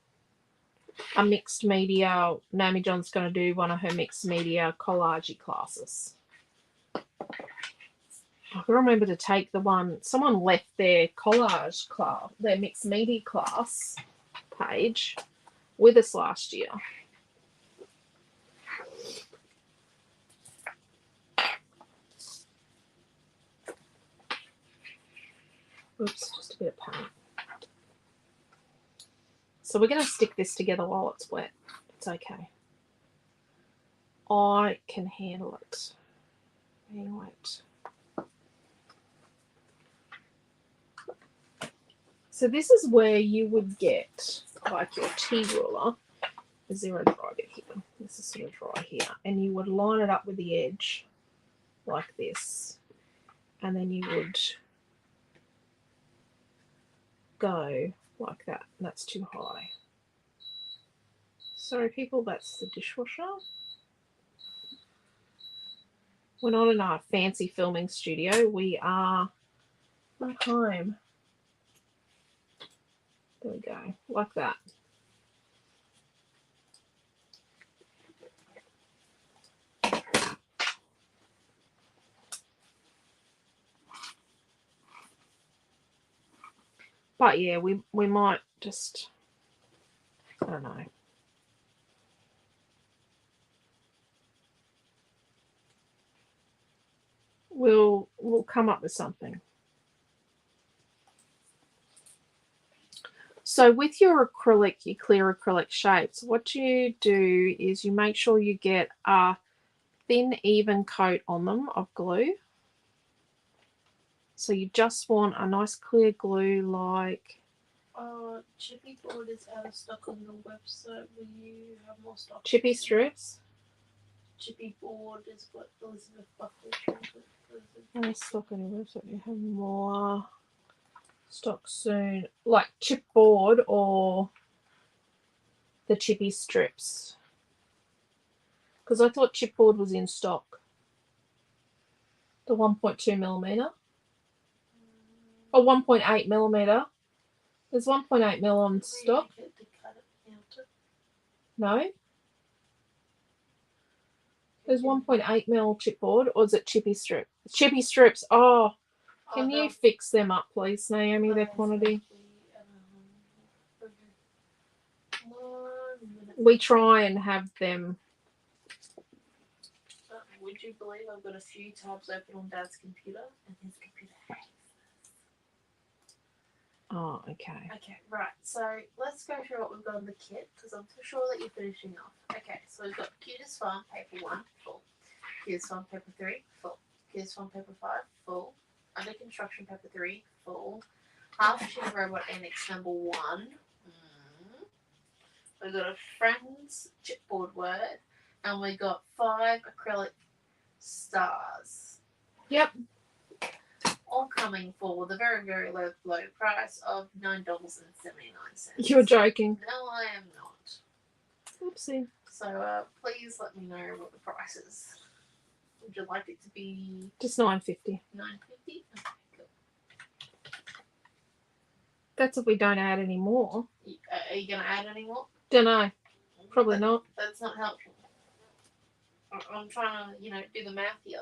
a mixed media. Naomi John's going to do one of her mixed media collage classes. I can remember to take the one, someone left their collage class, their mixed media class page with us last year. Oops, just a bit of paint. So we're going to stick this together while it's wet. It's okay. I can handle it being wet. So this is where you would get like your tea ruler, a zero dry bit here. This is sort of dry here. And you would line it up with the edge like this. And then you would go like that. And that's too high. Sorry people, that's the dishwasher. We're not in our fancy filming studio. We are at home. There we go, like that. But yeah, we might just, I don't know. We'll come up with something. So with your acrylic, your clear acrylic shapes, what you do is you make sure you get a thin, even coat on them of glue. So you just want a nice clear glue like... Chippy board is out of stock on the website. Will you have more stock? Chippy strips? Chippy board is what Elizabeth Buckley translated. No stock on your website. You have more stock soon. Like chipboard or the chippy strips? Because I thought chipboard was in stock. The 1.2 millimeter. Or 1.8 millimeter. There's 1.8 mil on stock. No. There's 1.8 mil chipboard, or is it chippy strip? Chippy strips. Oh, can you fix them up, please, Naomi? Their quantity. We try and have them. Would you believe I've got a few tabs open on Dad's computer, and his computer hates this. Oh, okay. Okay, right. So let's go through what we've got in the kit, because I'm sure that you're finishing off. Okay, so we've got Cutest Farm Paper 1, full. Cutest Farm Paper 3, full. Cutest Farm Paper 5, full. Under Construction Paper 3, full. Half Machine Robot Annex number 1. We've got a Friends chipboard word, and we got 5 acrylic stars. Yep. All coming for the very, very low price of $9.79. You're joking. No, I am not. Oopsie. So please let me know what the price is. Would you like it to be just $9.50? $9.50? Okay, cool. That's if we don't add any more. Are you going to add any more? Don't know. Probably not. That's not helpful. I'm trying to, do the math here.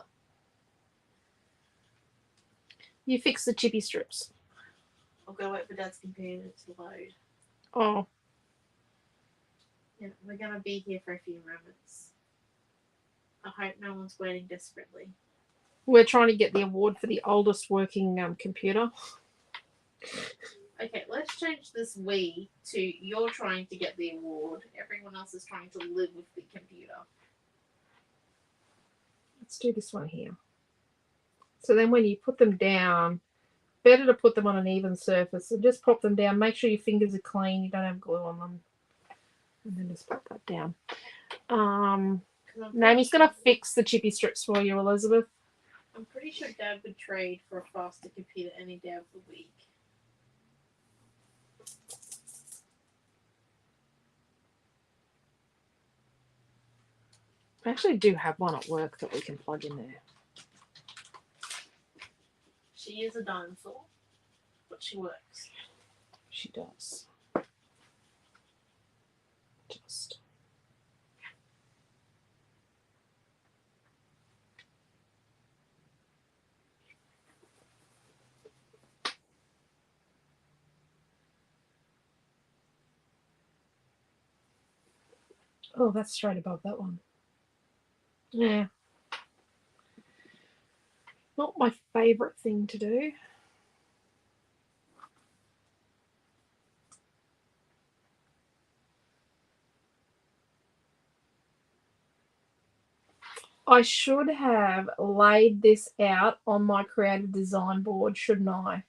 You fix the chippy strips. I've got to wait for Dad's computer to load. Oh. Yeah, we're going to be here for a few moments. I hope no one's waiting desperately. We're trying to get the award for the oldest working computer. Okay, let's change this we to you're trying to get the award. Everyone else is trying to live with the computer. Let's do this one here. So then when you put them down, better to put them on an even surface. So just pop them down. Make sure your fingers are clean. You don't have glue on them. And then just pop that down. Naomi's going to fix the chippy strips for you, Elizabeth. I'm pretty sure Dad would trade for a faster computer any day of the week. I actually do have one at work that we can plug in there. She is a dinosaur, but she works. She does. Just. Oh, that's straight above that one. Yeah. Not my favourite thing to do. I should have laid this out on my creative design board, shouldn't I?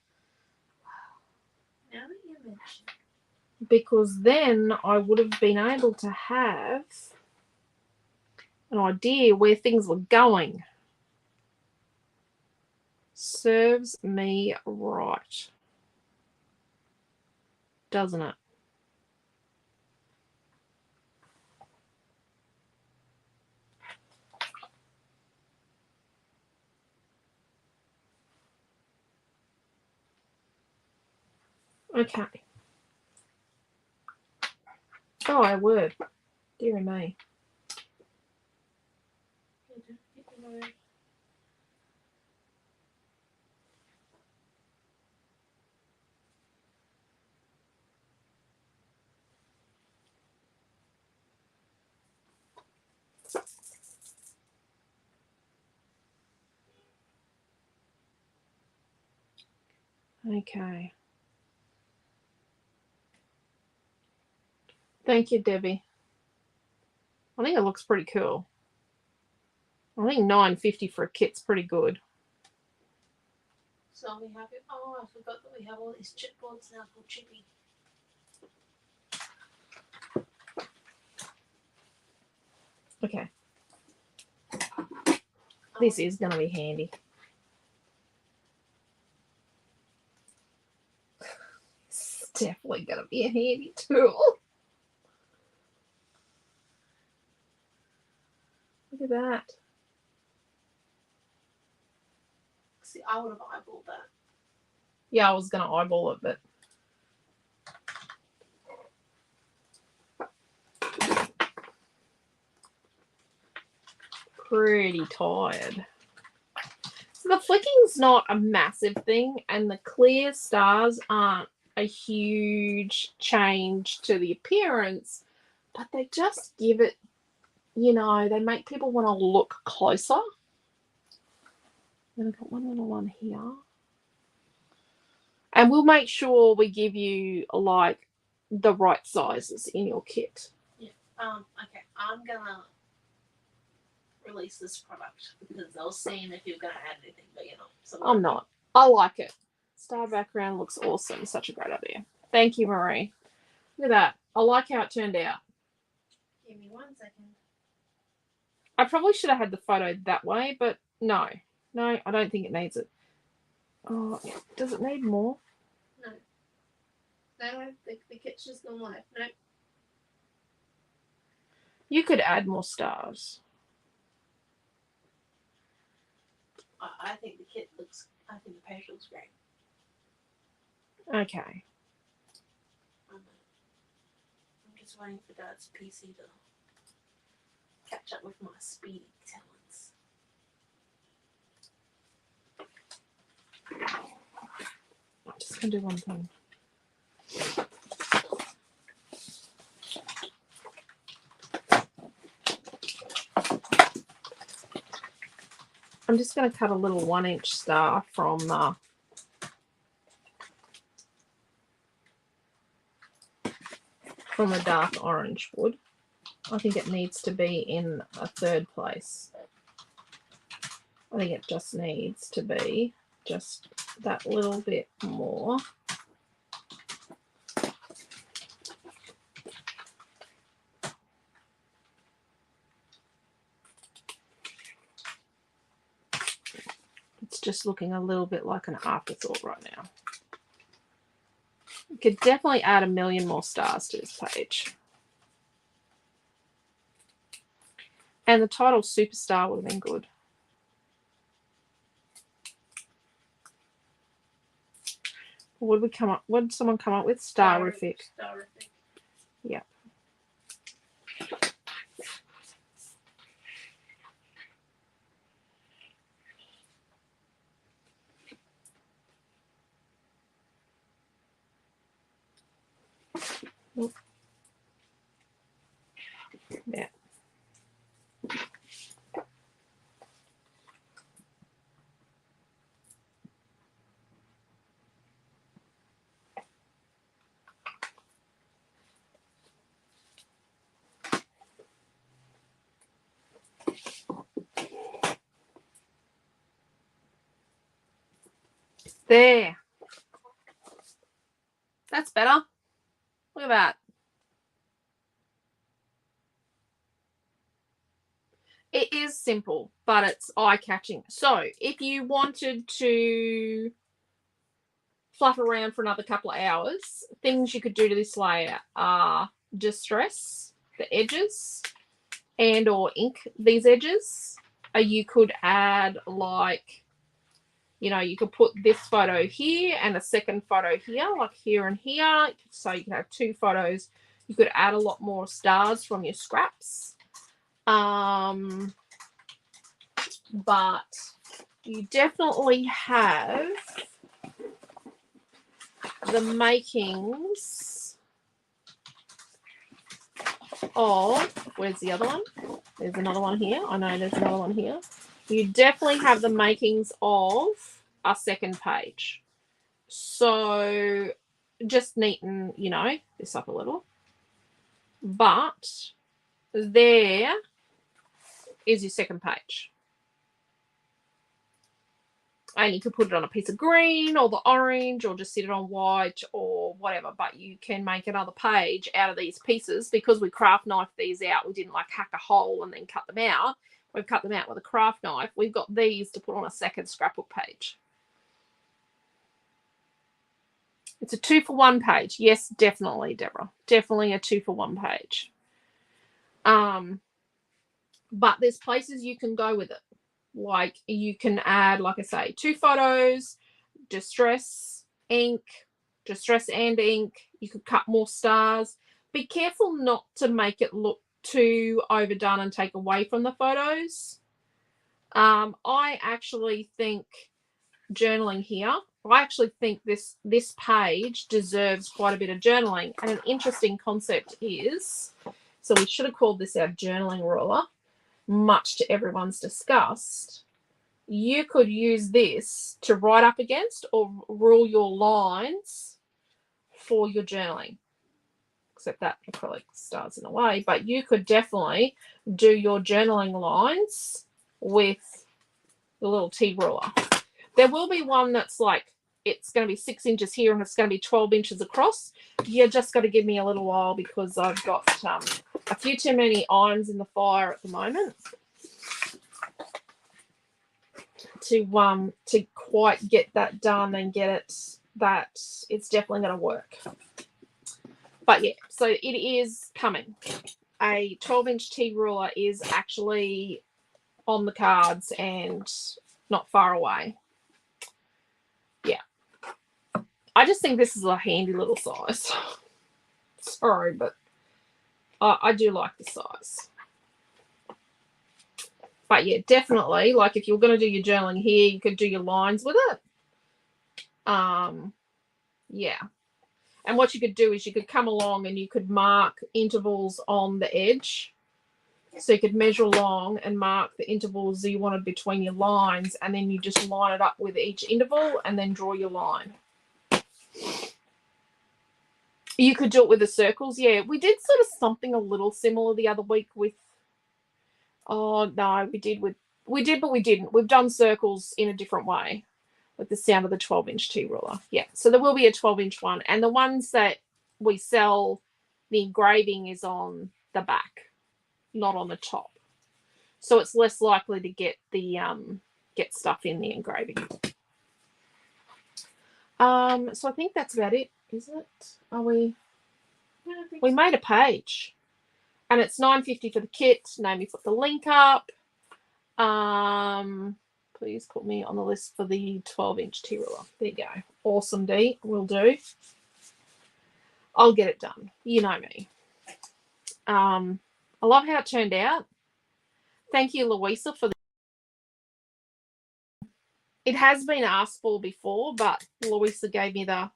Now that you mention it. Because then I would have been able to have an idea where things were going. Serves me right. Doesn't it? Okay. Oh, I would. Dear me. Okay. Thank you, Debbie. I think it looks pretty cool. I think $9.50 for a kit's pretty good. So we have it. Oh, I forgot that we have all these chipboards now called Chippy. Okay. This is going to be handy. It's definitely going to be a handy tool. Look at that. See, I would have eyeballed that. Yeah, I was going to eyeball it, but pretty tired. So the flicking's not a massive thing, and the clear stars aren't a huge change to the appearance, but they just give it, you know, they make people want to look closer. Then I've got one little one here. And we'll make sure we give you, like, the right sizes in your kit. Yeah. Okay, I'm gonna release this product because I was seeing if you're gonna add anything, but you're not. So I'm not. I like it. Star background looks awesome. Such a great idea. Thank you, Marie. Look at that. I like how it turned out. Give me 1 second. I probably should have had the photo that way, but no. No, I don't think it needs it. Oh, does it need more? No. No, the kit's just gone live. No. You could add more stars. I think the kit looks. I think the page looks great. Okay. I'm just waiting for Dad's PC to catch up with my speedy talents. I'm just going to do one thing. I'm just going to cut a little 1-inch star from the dark orange wood. I think it needs to be in a third place. I think it just needs to be just that little bit more. It's just looking a little bit like an afterthought right now. You could definitely add 1,000,000 more stars to this page. And the title Superstar would have been good. What did we come up? What did someone come up with? Starific. Starific. Yep. Yeah. There. That's better. Look at that. It is simple, but it's eye-catching. So if you wanted to fluff around for another couple of hours, things you could do to this layer are distress the edges and or ink these edges. You could add, like, you know, you could put this photo here and a second photo here, like here and here. So you can have 2 photos. You could add a lot more stars from your scraps. But you definitely have the makings of, where's the other one? There's another one here. I know there's another one here. You definitely have the makings of a second page. So just neaten, you know, this up a little. But there is your second page. And you could put it on a piece of green or the orange or just sit it on white or whatever. But you can make another page out of these pieces. Because we craft knifed these out, we didn't like hack a hole and then cut them out. We've cut them out with a craft knife. We've got these to put on a second scrapbook page. It's a 2-for-1 page. Yes, definitely, Deborah. Definitely a 2-for-1 page. But there's places you can go with it. Like you can add, like I say, 2 photos, distress, ink, distress and ink. You could cut more stars. Be careful not to make it look too overdone and take away from the photos. I actually think journaling here, I actually think this page deserves quite a bit of journaling. And an interesting concept is, so we should have called this our journaling ruler, much to everyone's disgust. You could use this to write up against or rule your lines for your journaling. Except that acrylic starts in the way, but you could definitely do your journaling lines with the little T ruler. There will be one that's like, it's going to be 6 inches here and it's going to be 12 inches across. You just got to give me a little while because I've got a few too many irons in the fire at the moment to quite get that done and get it that it's definitely going to work. But yeah, so it is coming. A 12-inch T ruler is actually on the cards and not far away. Yeah. I just think this is a handy little size. Sorry, but I do like the size. But yeah, definitely, like if you're going to do your journaling here, you could do your lines with it. Yeah. And what you could do is you could come along and you could mark intervals on the edge So you could measure along and mark the intervals that you wanted between your lines, and then you just line it up with each interval and then draw your line. You could do it with the circles. Yeah, we did sort of something a little similar the other week with, oh no, we did, but we didn't. We've done circles in a different way with the sound of the 12-inch T-ruler. Yeah, so there will be a 12-inch one. And the ones that we sell, the engraving is on the back, not on the top. So it's less likely to get the get stuff in the engraving. So I think that's about it, is it? Are we? Yeah, I think We made a page, and it's $9.50 for the kit. Naomi put the link up. Please put me on the list for the 12-inch T-ruler. There you go. Awesome, Dee. Will do. I'll get it done. You know me. I love how it turned out. Thank you, Louisa, for the. It has been asked for before, but Louisa gave me the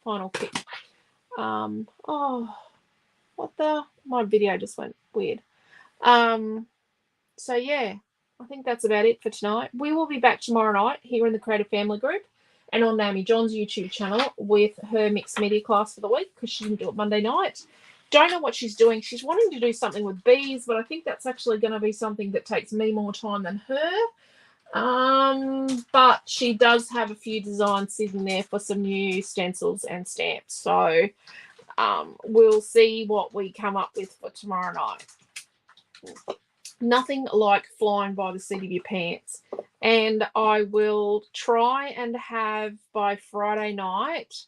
final kit. Oh, what the? My video just went weird. So yeah, I think that's about it for tonight. We will be back tomorrow night here in the Creative Family Group and on Naomi John's YouTube channel with her mixed media class for the week because she didn't do it Monday night. Don't know what she's doing. She's wanting to do something with bees, but I think that's actually going to be something that takes me more time than her. But she does have a few designs sitting there for some new stencils and stamps. So we'll see what we come up with for tomorrow night. Nothing like flying by the seat of your pants. And I will try and have by Friday night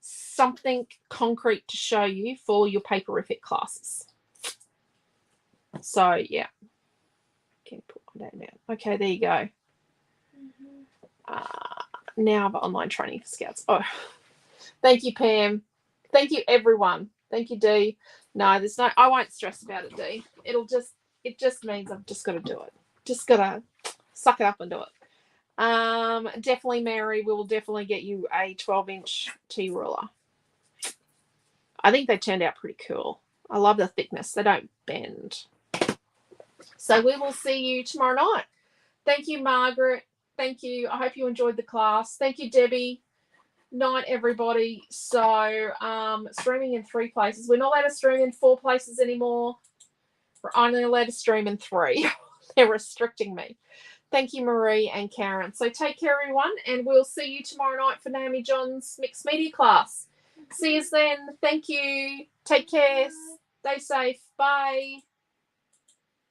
something concrete to show you for your paperific classes. So yeah. Can you put one down now? Okay, there you go. Now I have online training for Scouts. Oh, thank you, Pam. Thank you, everyone. Thank you, Dee. No, there's no. I won't stress about it, Dee. It just means I've just got to do it. Just gotta suck it up and do it. Definitely, Mary. We will definitely get you a 12-inch T-ruler. I think they turned out pretty cool. I love the thickness. They don't bend. So we will see you tomorrow night. Thank you, Margaret. Thank you. I hope you enjoyed the class. Thank you, Debbie. Night, everybody. So streaming in 3 places. We're not allowed to stream in 4 places anymore. We're only allowed to stream in 3. They're restricting me. Thank you, Marie and Karen. So take care, everyone, and we'll see you tomorrow night for Naomi John's mixed media class. See you then. Thank you. Take care. Stay safe. Bye.